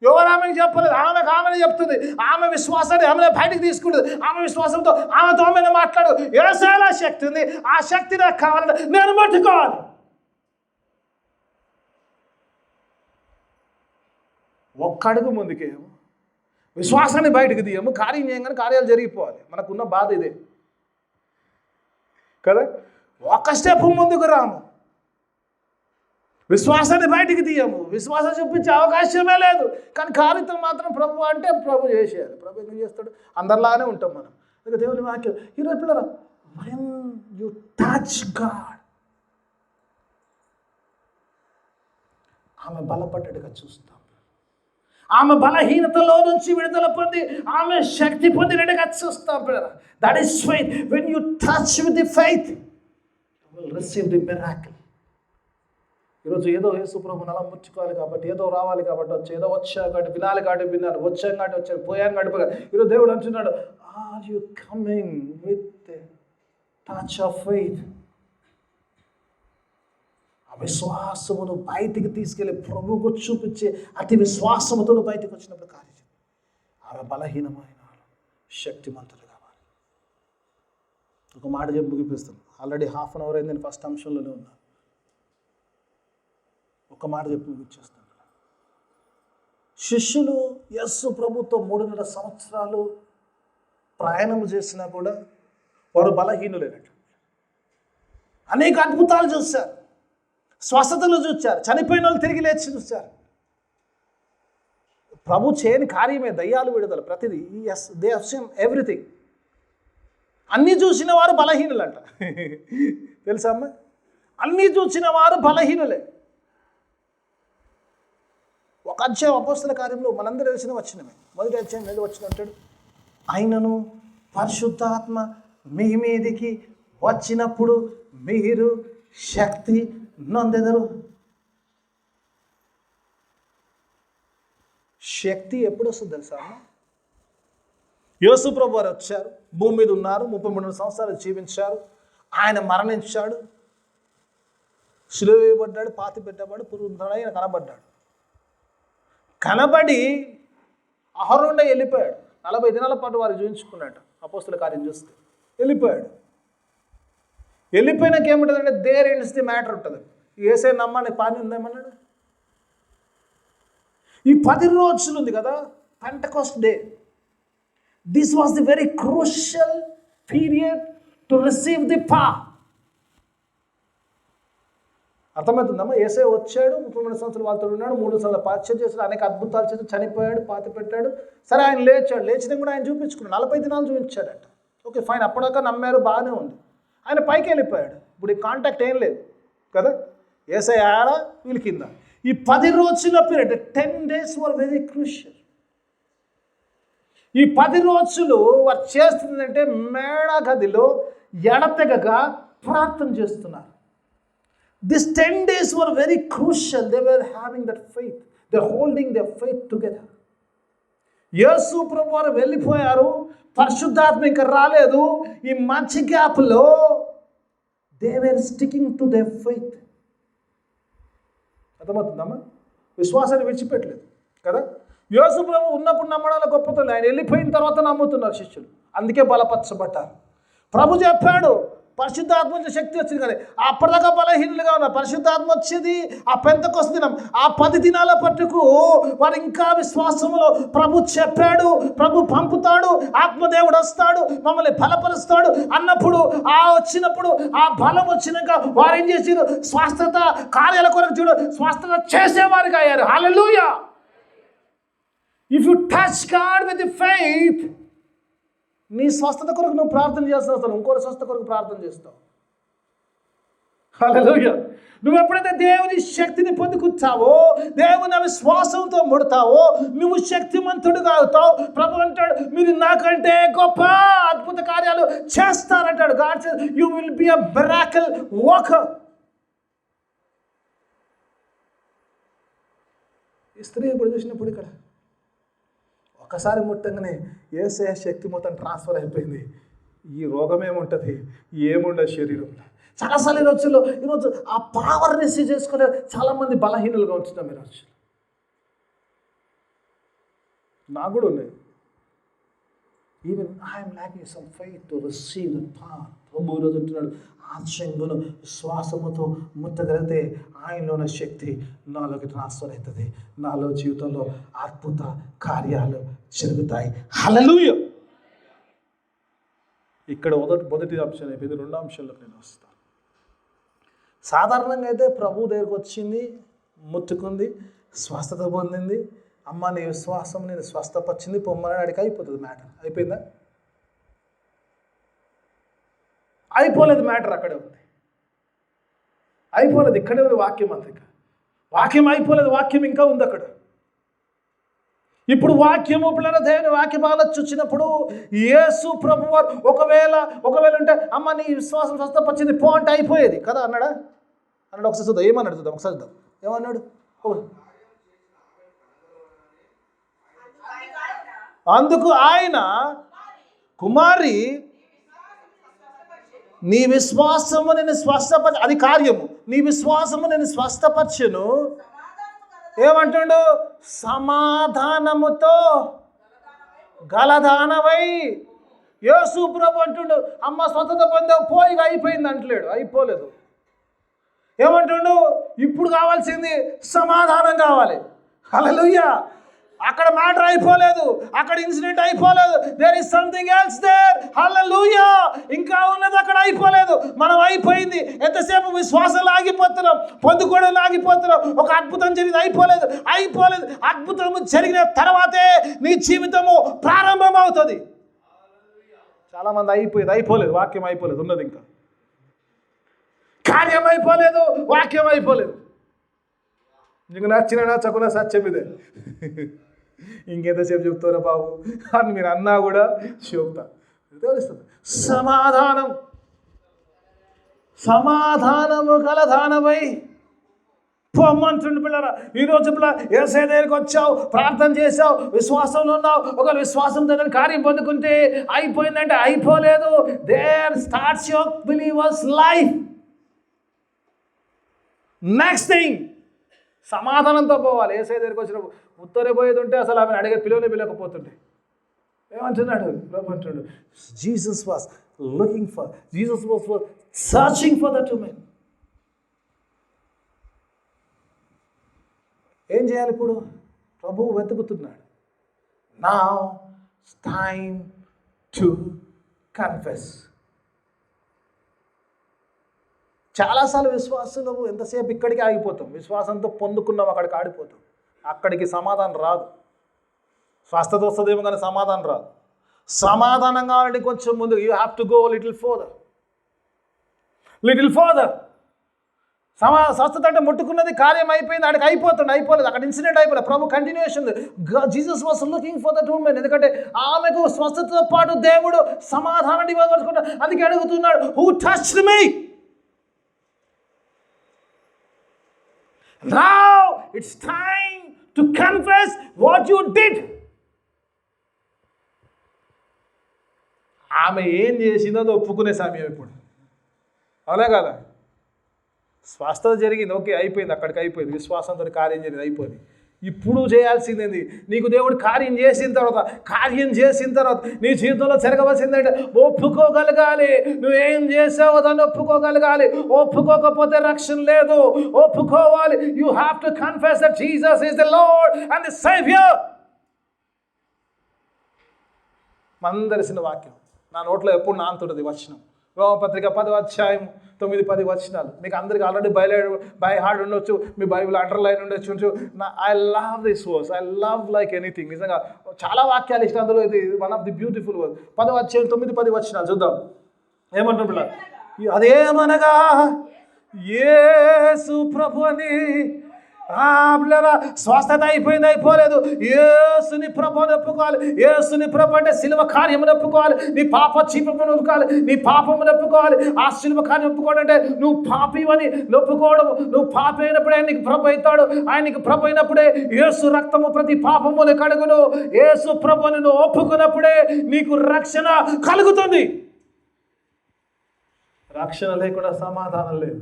ఎవరు ఆమెకు చెప్పలేదు, ఆమెకు ఆమెనే చెప్తుంది. ఆమె విశ్వాసాన్ని ఆమె బయటికి తీసుకుంటుంది. ఆమె విశ్వాసంతో ఆమెతో ఆమె మాట్లాడు. ఏసేలా శక్తి ఉంది, ఆ శక్తి నాకు కావాలంటే నేను పట్టుకోవాలి. ఒక్క అడుగు ముందుకే విశ్వాసాన్ని బయటకు తీయము, కార్యం చేయగానే కార్యాలు జరిగిపోవాలి. మనకున్న బాధ ఇదే కదా. ఒక్క స్టెప్ ముందుకు రాము, విశ్వాసాన్ని బయటికి తీయము, విశ్వాసం చూపించే అవకాశమే లేదు. కానీ కార్యతం మాత్రం ప్రభు అంటే ప్రభు చేసేయాలి. ప్రభు ఎందుకు చేస్తాడు? అందరిలానే ఉంటాం మనం. అందుకే దేవుని వాక్యం ఈరోజు పిల్లలు, when you touch God, ఆమె బలపడ్డట్టుగా చూస్తాం. ఆమె బలహీనతలో నుంచి విడుదల పొంది ఆమె శక్తి పొందినట్టుగా చూస్తాం. That is faith. When you touch with the faith you will receive the miracle. ఈరోజు ఏదో యేసు ప్రభువుని అలా ముచ్చుకోవాలి కాబట్టి, ఏదో రావాలి కాబట్టి వచ్చి, ఏదో వచ్చా కాబట్టి వినాలి కాబట్టి విన్నాను, వచ్చాను కాబట్టి వచ్చాను, పోయాను కాబట్టి. ఈరోజు దేవుడు అంటున్నాడు, are you coming with touch of faith? ఆ విశ్వాసమును బయటికి తీసుకెళ్ళి ప్రభువుకు చూపించే అతి విశ్వాసముతో బయటకు వచ్చినప్పుడు కార్యం. ఆమె బలహీనమైన శక్తిమంతులు కావాలి. ఒక మాట చెప్పి ముగిపిస్తాను. ఆల్రెడీ హాఫ్ అన్ అవర్ అయింది, నేను ఫస్ట్ అంశంలోనే ఉన్నాను. ఒక మాట చెప్పి ముగిచ్చేస్తాను. శిష్యులు యేసు ప్రభుతో 3.5 సంవత్సరాలు ప్రయాణం చేసినా కూడా వారు బలహీనులేనట్టు. అనేక అద్భుతాలు చూశారు, స్వస్థతలు చూశారు, చనిపోయిన వాళ్ళు తిరిగి లేచి చూశారు. ప్రభు చేయని కార్యమే, దయ్యాలు విడుదల, ప్రతిదీ. Yes, they have seen everything. అన్నీ చూసిన వారు బలహీనులంట. తెలుసా అమ్మ? అన్నీ చూసిన వారు బలహీనులే. ఒక అధ్యాయం అపోస్తల కార్యంలో మనందరూ తెలిసిన వచ్చినమే. మొదటి అధ్యాయం మీద వచ్చిన అంటాడు, ఆయనను పరిశుద్ధాత్మ మీ మీదికి వచ్చినప్పుడు మీరు శక్తి నొందెదరు. శక్తి ఎప్పుడు వస్తుంది తెలుసా అమ్మ? యేసు ప్రభు వారు వచ్చారు, భూమి మీద ఉన్నారు, 33 సంవత్సరాలు జీవించారు. ఆయన మరణించాడు, శిలువ వేయబడ్డాడు, పాతి పెట్టబడ్డాడు, పురుగుతున్నాడు, ఆయన కనబడ్డాడు. కనబడి అహరోండే వెళ్ళిపోయాడు. 40 దినాల పాటు వారు చూపించుకున్నాడు. అపోస్తల కార్యం చూస్తే వెళ్ళిపోయాడు. వెళ్ళిపోయినాక ఏముంటుందంటే, దేర్ ఎండ్స్ ది మ్యాటర్ ఉంటుంది. ఏసే నమ్మని పని ఉందేమన్నాడు. ఈ 10 రోజులు ఉంది కదా, Pentecost day. This was the very crucial period to receive the power. అర్థమవుతుందమ్మా? ఏసే వచ్చాడు, 33 సంవత్సరాలు వాళ్ళతో ఉన్నాడు, 3 సంవత్సరాలు పరిచయం చేశాడు, అనేక అద్భుతాలు చేసి చనిపోయాడు, పాతి పెట్టాడు. సరే, ఆయన లేచాడు, లేచిన కూడా ఆయన చూపించుకున్నాడు, 40 దినాలు చూపించాడట. ఓకే ఫైన్, అప్పటిదాకా నమ్మారు, బాగానే ఉంది. ఆయన పైకి వెళ్ళిపోయాడు. ఇప్పుడు ఈ కాంటాక్ట్ ఏం లేదు కదా, ఏసై ఆడ వీళ్ళ కింద. ఈ 10 రోజుల period, 10 days were very crucial. ఈ 10 రోజులు వారు చేస్తుందంటే మేడ గదిలో ఎడతెగగా ప్రార్థన చేస్తున్నారు. These 10 days were very crucial. They were having that faith. They're holding their faith together. యేసు ప్రభు వారు వెళ్ళిపోయారు, పరిశుద్ధాత్మ ఇంకా రాలేదు. ఈ మంచి గ్యాప్లో they were sticking to their faith. అర్థమవుతుందమ్మా? విశ్వాసాన్ని విడిచిపెట్టలేదు కదా. యేసు ప్రభు ఉన్నప్పుడు నమ్మడాల గొప్పతనం, ఆయన వెళ్ళిపోయిన తర్వాత నమ్ముతున్నారు శిష్యులు. అందుకే బలపరచబడ్డారు. ప్రభు చెప్పాడు, పరిశుద్ధాత్మ శక్తి వచ్చింది కానీ అప్పటిదాకా బలహీనులుగా ఉన్నారు. పరిశుద్ధాత్మ వచ్చేది ఆ పెంతెకోస్తు దినం, ఆ 10 దినాల పట్టుకు వారు ఇంకా విశ్వాసంలో. ప్రభు చెప్పాడు, ప్రభు పంపుతాడు, ఆత్మదేవుడు వస్తాడు, మమ్మల్ని బలపరుస్తాడు అన్నప్పుడు, ఆ వచ్చినప్పుడు, ఆ బలం వచ్చినాక వారు ఏం చేసారు? స్వస్థత కార్యాల కొరకు చూడు, స్వస్థత చేసేవారికి అయ్యారు. Hallelujah! If you touch God with faith, నీ స్వస్థత కొరకు నువ్వు ప్రార్థన చేస్తావు, ఇంకోటి స్వస్థత కొరకు ప్రార్థన చేస్తావు. హల్లెలూయా. నువ్వు ఎప్పుడైతే దేవుని శక్తిని పొందుకుంటావో, దేవుని విశ్వాసంతో ముడతావో, నువ్వు శక్తిమంతుడుగా అవుతావు. ప్రభు అంటాడు, మీరు నాకంటే గొప్ప అద్భుత కార్యాలు చేస్తారంటాడు. God says you will be a miracle worker. ఈ స్త్రీ ఇప్పుడు చూసినప్పుడు ఇక్కడ ఒకసారి ముట్టంగానే యేసయ్య శక్తి మొత్తం ట్రాన్స్ఫర్ అయిపోయింది. ఈ రోగం ఏముంటుంది, ఏముండదు శరీరంలో. చాలాసార్లు ఈరోజు ఆ పవర్ రిసీవ్ చేసుకునే చాలామంది బలహీనులుగా ఉంటున్నాం. ఈరోజు నాకు కూడా ఉన్నాయి. Even I'm lacking some faith to receive the power. ప్రభు ఈరోజు ఉంటున్నాడు, ఆశంగును విశ్వాసముతో ముట్టగలిగితే ఆయనలో ఉన్న శక్తి నాలోకి ట్రాన్స్ఫర్ అవుతుంది. నాలో జీవితంలో అద్భుత కార్యాలు జరుగుతాయి. హల్లెలూయా. ఇక్కడ మొదటి అంశం అయిపోయింది. రెండో అంశంలోకి నేను వస్తాను. సాధారణంగా అయితే ప్రభు దగ్గరకు వచ్చింది, ముట్టుకుంది, స్వస్థత పొందింది. అమ్మ నీ విశ్వాసం నేను స్వస్థపరిచింది, పొమ్మని అడిగి అయిపోతుంది మ్యాటర్. అయిపోయిందా? అయిపోలేదు మ్యాటర్. అక్కడే ఉంది, అయిపోలేదు. ఇక్కడే ఉంది వాక్యం. అంతే, వాక్యం అయిపోలేదు, వాక్యం ఇంకా ఉంది అక్కడ. ఇప్పుడు వాక్యము పిల్లల దేవుని వాక్యం ఆలోచించినప్పుడు యేసు ప్రభువారు ఒకవేళ అంటే అమ్మ నీ విశ్వాసం స్వస్థపరిచింది పో అంటే అయిపోయేది కదా అన్నాడా? అన్నాడు. ఒకసారి చూద్దాం ఏమన్నాడు, చూద్దాం ఒకసారి చూద్దాం ఏమన్నాడు. అందుకు ఆయన, కుమారి నీ విశ్వాసము నేను స్వస్థపరచ, అది కార్యము, నీ విశ్వాసము నేను స్వస్థపరచును. ఏమంటాడు? సమాధానముతో గలదానవై. యేసు ప్రభు అంటుండు, అమ్మ స్వస్థత పొందావు పోయి అయిపోయింది అంటలేడు, అయిపోలేదు. ఏమంటుండు? ఇప్పుడు కావాల్సింది సమాధానం కావాలి. హల్లెలూయా. అక్కడ మ్యాటర్ అయిపోలేదు, అక్కడ ఇన్సిడెంట్ అయిపోలేదు. There is something else there. Hallelujah. ఇంకా ఉన్నది అక్కడ అయిపోలేదు. మనం అయిపోయింది. ఎంతసేపు విశ్వాసం ఆగిపోతున్నాం, పొందుకోవడం ఆగిపోతున్నాం. ఒక అద్భుతం జరిగింది, అయిపోలేదు. అద్భుతం జరిగిన తర్వాతే నీ జీవితము ప్రారంభం అవుతుంది. చాలామంది అయిపోలేదు, వాక్యం అయిపోలేదు, ఉన్నది ఇంకా కార్యం అయిపోలేదు, వాక్యం అయిపోలేదు. నీకు నచ్చకున్న సత్యం ఇదే. ఇంకెంతసేపు చెప్తారా బాబు అని మీరు అన్నా కూడా చెప్తా. తెలుస్తుంది. సమాధానము కలదానమై పొమ్మంటుండు. పిల్లరా ఈరోజు యేసయ్య దగ్గరికి వచ్చావు, ప్రార్థన చేసావు, విశ్వాసంలో ఉన్నావు. ఒక విశ్వాసంతో కార్యం పొందుకుంటే అయిపోయిందంటే అయిపోలేదు. There starts your believers life. Next thing, సమాధానంతో పోవాలి. యేసయ్య దగ్గరికి వచ్చినప్పుడు ఉత్తరే పోయేది ఉంటే అసలు ఆమెను అడిగే పిలవలేకపోతుంటే ఏమంటున్నాడు ప్రభు? అంటున్నాడు Jesus was searching for that woman. ఏం చేయాలి ఇప్పుడు? ప్రభువు వెతుకుతున్నాడు. Now time to confess. చాలాసార్లు విశ్వాసంలో ఎంతసేపు ఇక్కడికి ఆగిపోతాం. విశ్వాసంతో పొందుకున్నాం, అక్కడికి ఆడిపోతాం. అక్కడికి సమాధానం రాదు. స్వస్థత వస్తుందేమో కానీ సమాధానం రాదు. సమాధానం కావాలంటే కొంచెం ముందు you have to go little further. స్వస్థత అంటే ముట్టుకున్నది, కార్యం అయిపోయింది, అక్కడికి అయిపోలేదు. అక్కడ ఇన్సిడెంట్ అయిపోలేదు. ప్రభు continuation. Jesus was looking for that woman. ఎందుకంటే ఆమెకు స్వస్థతతో పాటు దేవుడు సమాధానాన్ని ఇవ్వదలుచుకున్నాడు. అందుకే అడుగుతున్నాడు, who touched me? Now it's time to confess what you did. ఆమె ఏం చేసిందో ఒప్పుకునే సమయం ఇప్పుడు. అవునా కదా? స్వస్థత జరిగింది, ఓకే, అయిపోయింది, అక్కడికి అయిపోయింది. విశ్వాసంతో కార్యం జరిగింది, అయిపోయింది. ఇప్పుడు చేయాల్సిందేంది? నీకు దేవుడు కార్యం చేసిన తర్వాత నీ జీవితంలో జరగవలసిందంటే ఒప్పుకోగలగాలి. నువ్వేం చేసావో దాన్ని ఒప్పుకోగలగాలి. ఒప్పుకోకపోతే రక్షణ లేదు. ఒప్పుకోవాలి. You have to confess that Jesus is the lord and the saviour. మనం తెలిసిన వాక్యం నా నోట్లో ఎప్పుడు నానుతుంటుంది వచనం. రోమపత్రిక 10వ అధ్యాయం 9-10 వచనాలు మీకు అందరికీ ఆల్రెడీ బై హార్ట్ ఉండొచ్చు, మీ బైబిల్ అండర్లైన్ ఉండొచ్చు. I love this verse. I love like anything. నిజంగా చాలా వాక్యాలు ఇష్టం. అందులో ఇది one of the beautiful verse. 10వ అధ్యాయం 9-10 వచనాలు చూద్దాం. ఏమంటున్నా? అదేమనగా యేసు ప్రభు అని స్వస్థత అయిపోలేదు. యేసుని ప్రభుని ఒప్పుకోవాలి. యేసుని ప్రభు అంటే సిలువ కార్యమును ఒప్పుకోవాలి. నీ పాప చీపమును ఒప్పుకోవాలి. నీ పాపమును ఒప్పుకోవాలి. ఆ సిలువ కార్యం ఒప్పుకోవడం అంటే నువ్వు పాపివని ఒప్పుకోవడం. నువ్వు పాపి అయినప్పుడే నీకు ప్రభు అవుతాడు. ఆయనకి ప్రభు అయినప్పుడే యేసు రక్తము ప్రతి పాపమును కడుగును. యేసు ప్రభుని నువ్వు ఒప్పుకున్నప్పుడే నీకు రక్షణ కలుగుతుంది. రక్షణ లేకుండా సమాధానం లేదు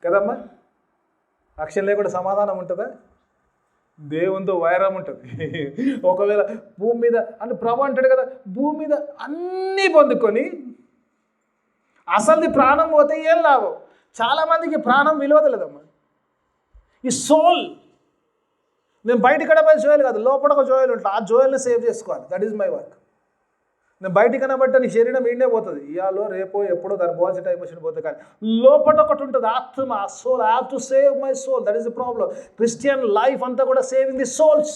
కదమ్మా. రక్షణ లేకుండా సమాధానం ఉంటుందా? దేవునితో వైరం ఉంటుంది. ఒకవేళ భూమి మీద అని ప్రభు అంటాడు కదా, భూమి మీద అన్నీ పొందుకొని అసలుది ప్రాణం పోతే ఏం లాభం? చాలామందికి ప్రాణం విలువదలేదమ్మా. ఈ సోల్, నేను బయట కనబడే జోయల్ కాదు, లోపల ఒక జోయల్ ఉంటుంది. ఆ జోయల్ని సేవ్ చేసుకోవాలి. That is my work. నేను బయటికి కనబట్ట నీ శరీరం ఈడే పోతుంది, ఇవాళ రేపో ఎప్పుడో దాని పోవాల్సిన టైం వచ్చిన పోతుంది. కానీ లోపల ఒకటి ఉంటుంది, ఆత్మ, ఆ soul. I have to save my soul. That is the problem. Christian life అంతా కూడా సేవింగ్ ది సోల్స్.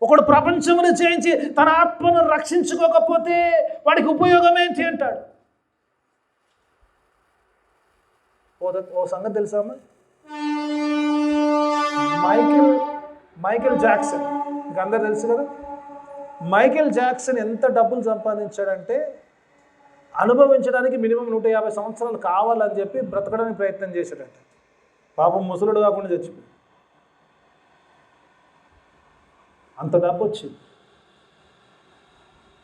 ఒకడు ప్రపంచమును చేయించి తన ఆత్మను రక్షించుకోకపోతే వాడికి ఉపయోగం ఏంటి అంటాడు. ఓ సంగతి తెలుసా అమ్మా? మైకేల్ జాక్సన్, మీకు అందరు తెలుసు కదా. మైకేల్ జాక్సన్ ఎంత డబ్బులు సంపాదించాడంటే అనుభవించడానికి మినిమం 150 సంవత్సరాలు కావాలని చెప్పి బ్రతకడానికి ప్రయత్నం చేశాడంట. పాపం ముసలుడు కాకుండా చచ్చిపోయి అంత డబ్బు వచ్చింది.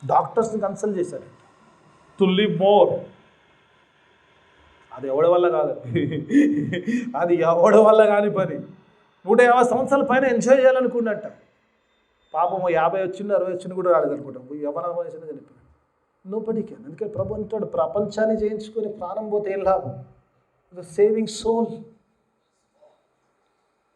డాక్టర్స్ని కన్సల్ట్ చేశాడు టు లివ్ మోర్. అది ఎవడి వల్ల కాదు, అది ఎవడి వల్ల కాని పని. 150 సంవత్సరాల పైన ఎంజాయ్ చేయాలనుకున్నట్ట. పాపం 50 వచ్చింది, 60 వచ్చింది కూడా రాలేదనుకుంటాం. ఎవరు వయసులో చనిపోయాడు. Nobody can. అందుకే ప్రభు అంటాడు, ప్రపంచాన్ని జయించుకొని ప్రాణం పోతే ఏం లాభం? Saving soul.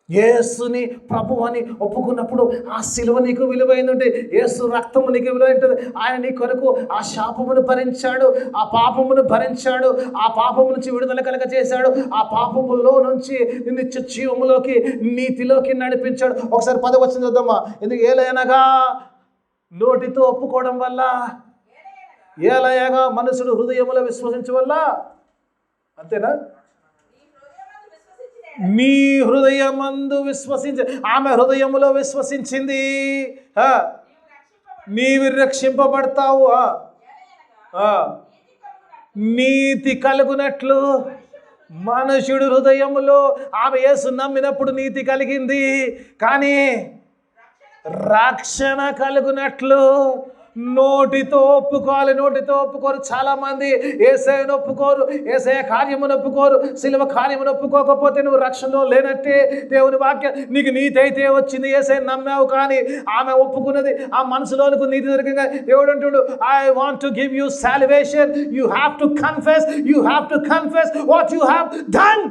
యేసుని ప్రభు అని ఒప్పుకున్నప్పుడు ఆ సిలువ నీకు విలువైందంటే, యేసు రక్తము నీకు విలువైంటుంది. ఆయన నీ కొరకు ఆ శాపమును భరించాడు, ఆ పాపమును భరించాడు, ఆ పాపము నుంచి విడుదల కలగ చేశాడు, ఆ పాపములో నుంచి నిత్య జీవములోకి, నీతిలోకి నడిపించాడు. ఒకసారి 10 వచనం చూద్దామా. ఎందుకు? ఏలయనగా నోటితో ఒప్పుకోవడం వల్ల, ఏలయగా మనుషుడు హృదయములో విశ్వసించడం వల్ల. అంతేనా? నీ హృదయమందు విశ్వసించ, ఆమె హృదయములో విశ్వసించింది, నీవి రక్షింపబడతావు. నీతి కలుగునట్లు మనుషుడు హృదయములో, ఆమె యేసు నమ్మినప్పుడు నీతి కలిగింది, కానీ రక్షణ కలుగునట్లు నోటితో ఒప్పుకోవాలి. నోటితో ఒప్పుకోరు చాలామంది. యేసయ్యను ఒప్పుకోరు, యేసయ్య కార్యమును ఒప్పుకోరు. సిలువ కార్యమును ఒప్పుకోకపోతే నువ్వు రక్షణలో లేనట్టే. దేవుని వాక్యం, నీకు నీతి అయితే వచ్చింది, యేసయ్యను నమ్మావు, కానీ ఆమె ఒప్పుకున్నది, ఆ మనసులోనికి నీతి దొరికింది. దేవుడు అంటుడు, I want to give you salvation. You have to confess, you have to confess what you have done.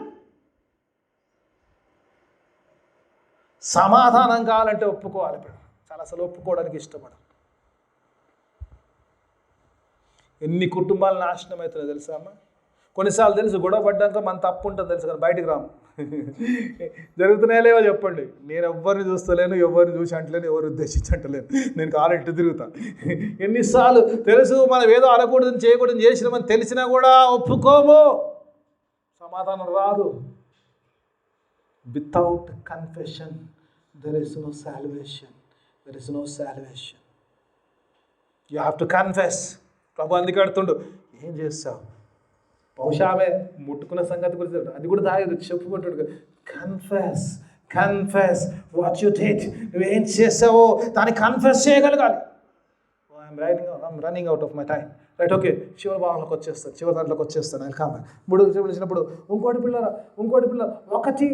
సమాధానం కావాలంటే ఒప్పుకోవాలి. చాలా అసలు ఒప్పుకోవడానికి ఇష్టపడదు. ఎన్ని కుటుంబాలు నాశనం అవుతున్నాయో తెలుసా అమ్మ? కొన్నిసార్లు తెలుసు, గొడవ పడ్డాక మన తప్పు ఉంటుంది తెలుసు, కానీ బయటికి రాము. జరుగుతున్నాయో లేవో చెప్పండి. నేను ఎవరిని చూస్తలేను, ఎవరిని చూసి అంటలేను, ఎవరు ఉద్దేశించంటలేను. నేను కాలెట్టు తిరుగుతాను. ఎన్నిసార్లు తెలుసు మనం ఏదో అనకూడదని చేయకూడదని చేసినామని తెలిసినా కూడా ఒప్పుకోము. సమాధానం రాదు. Without confession there is no salvation. There is no salvation. You have to confess. ప్రభు అందుకే అడుతుండు, ఏం చేస్తావు? బహుశా ఆమె ముట్టుకున్న సంగతి గురించి అది కూడా దాగదు, చెప్పుకుంటాడు. Confess, confess what you did. నువ్వేం చేసావో దాన్ని కన్ఫెస్ చేయగలగాలి. I'm running out of my time. Right, okay, చివరి భాగంలోకి వచ్చేస్తాను, చివరి దాంట్లోకి వచ్చేస్తాను. ఆయన కామ పిలిచినప్పుడు ఇంకోటి పిల్లల ఒకటి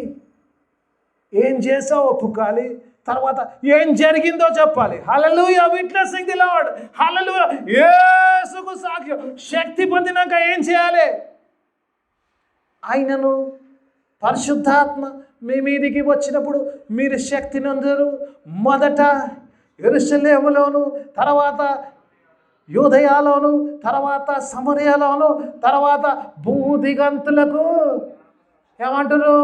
ఏం చేసావో ఒప్పుకోవాలి, తర్వాత ఏం జరిగిందో చెప్పాలి. హల్లెలూయా, విట్నెసింగ్ ది లార్డ్. హల్లెలూయా, యేసుకు సాక్ష్యం. శక్తి పొందినాక ఏం చేయాలి? ఆయనను పరిశుద్ధాత్మ మీ మీదికి వచ్చినప్పుడు మీరు శక్తి నందరు. మొదట యెరూషలేములోను, తర్వాత యూదయలోను, తర్వాత సమరయలోను, తర్వాత భూదిగంతులకు ఏమంటారు?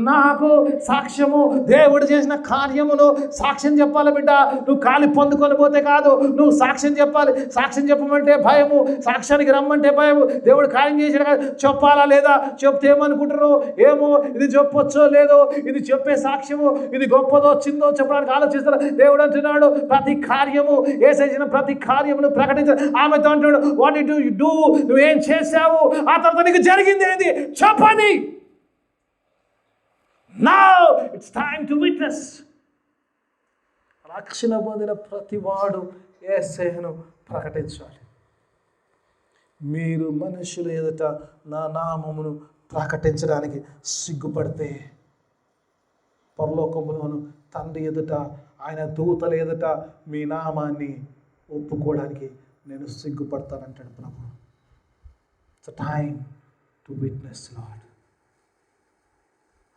నాకు సాక్ష్యము, దేవుడు చేసిన కార్యమును సాక్ష్యం చెప్పాలి బిడ్డ. నువ్వు కాలి పొందుకొని పోతే కాదు, నువ్వు సాక్ష్యం చెప్పాలి. సాక్ష్యం చెప్పమంటే భయము, సాక్ష్యానికి రమ్మంటే భయము. దేవుడు కార్యం చేసిన కాదు, చెప్పాలా లేదా? చెప్తే ఏమనుకుంటారు? ఏమో ఇది చెప్పొచ్చో లేదో, ఇది చెప్పే సాక్ష్యము ఇది గొప్పదో చిన్నదో చెప్పడానికి ఆలోచిస్తారు. దేవుడు అంటున్నాడు ప్రతి కార్యము, చేసిన ప్రతి కార్యమును ప్రకటించాలి. ఆమెతో అంటున్నాడు, వాట్ డు యు డూ? నువ్వేం చేశావు? ఆ తర్వాత నీకు జరిగింది ఏంది చెప్పని. Now it's time to witness. రక్షణ పొందిన ప్రతి వాడు యేసయ్యను ప్రకటించాలి. మీరు మనుషుల ఎదుట నా నామమును ప్రకటించడానికి సిగ్గుపడితే, పరలోకములోను తండ్రి ఎదుట, ఆయన దూతల ఎదుట మీ నామాన్ని ఒప్పుకోవడానికి నేను సిగ్గుపడతానంటాడు ప్రభు. It's time to witness lord.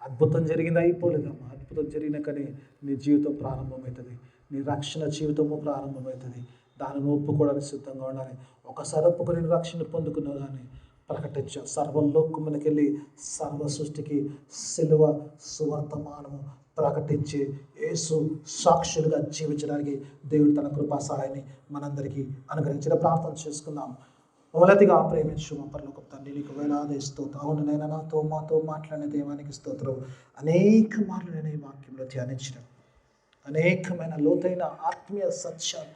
అద్భుతం జరిగింది అయిపోలేదమ్మా. అద్భుతం జరిగినాకనే నీ జీవితం ప్రారంభమవుతుంది, నీ రక్షణ జీవితము ప్రారంభమవుతుంది. దానిని ఒప్పుకోవడానికి సిద్ధంగా ఉండాలి. ఒకసారి ఒప్పుకొని రక్షణ పొందుకున్నా కానీ ప్రకటించా. సర్వలోకమునకెళ్ళి సర్వ సృష్టికి సిలువ సువర్తమానము ప్రకటించి యేసు సాక్షులుగా జీవించడానికి దేవుడు తన కృపా సహాయాన్ని మనందరికీ అనుగ్రహించిన ప్రార్థన చేసుకుందాం. మొదటిగా ప్రేమించు మా పరలోక తండ్రి, నీకు వేలాది స్తోత్రం. అవును నైనా, నాతో మాతో మాట్లాడిన దేవానికి స్తోత్రం. అనేక మార్లు నేను ఈ వాక్యంలో ధ్యానించిన అనేకమైన లోతైన ఆత్మీయ సత్యాలు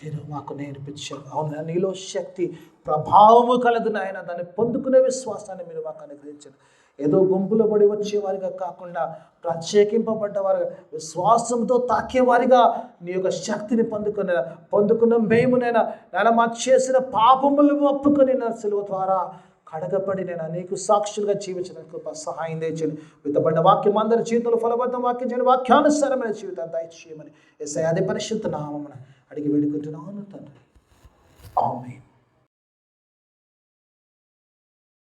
మీరు మాకు నేర్పించారు. అవును, నీలో శక్తి ప్రభావము కలదు నాయన. దాన్ని పొందుకునే విశ్వాసాన్ని మీరు మాకు అనుగ్రహించారు. ఏదో గుంపులో పడి వచ్చేవారిగా కాకుండా ప్రత్యేకింపబడ్డవారుగా, విశ్వాసంతో తాకేవారిగా నీ యొక్క శక్తిని పొందుకున్న మేమునైనా నాయన మా చేసిన పాపములు ఒప్పుకొని నా సిలువ ద్వారా కడగబడి నేను అనేక సాక్షులుగా జీవించడానికి సహాయం దయచేయండి. విత్తబడిన వాక్యం అందరి జీవితంలో ఫలబద్ధం వాక్యం చేయని వాక్యానుసారమైన జీవితాన్ని దయచేయమని యేసయ్య అదే పరిశుద్ధ నామమున అడిగి వేడుకుంటున్నాను తండ్రి. ఆమేన్.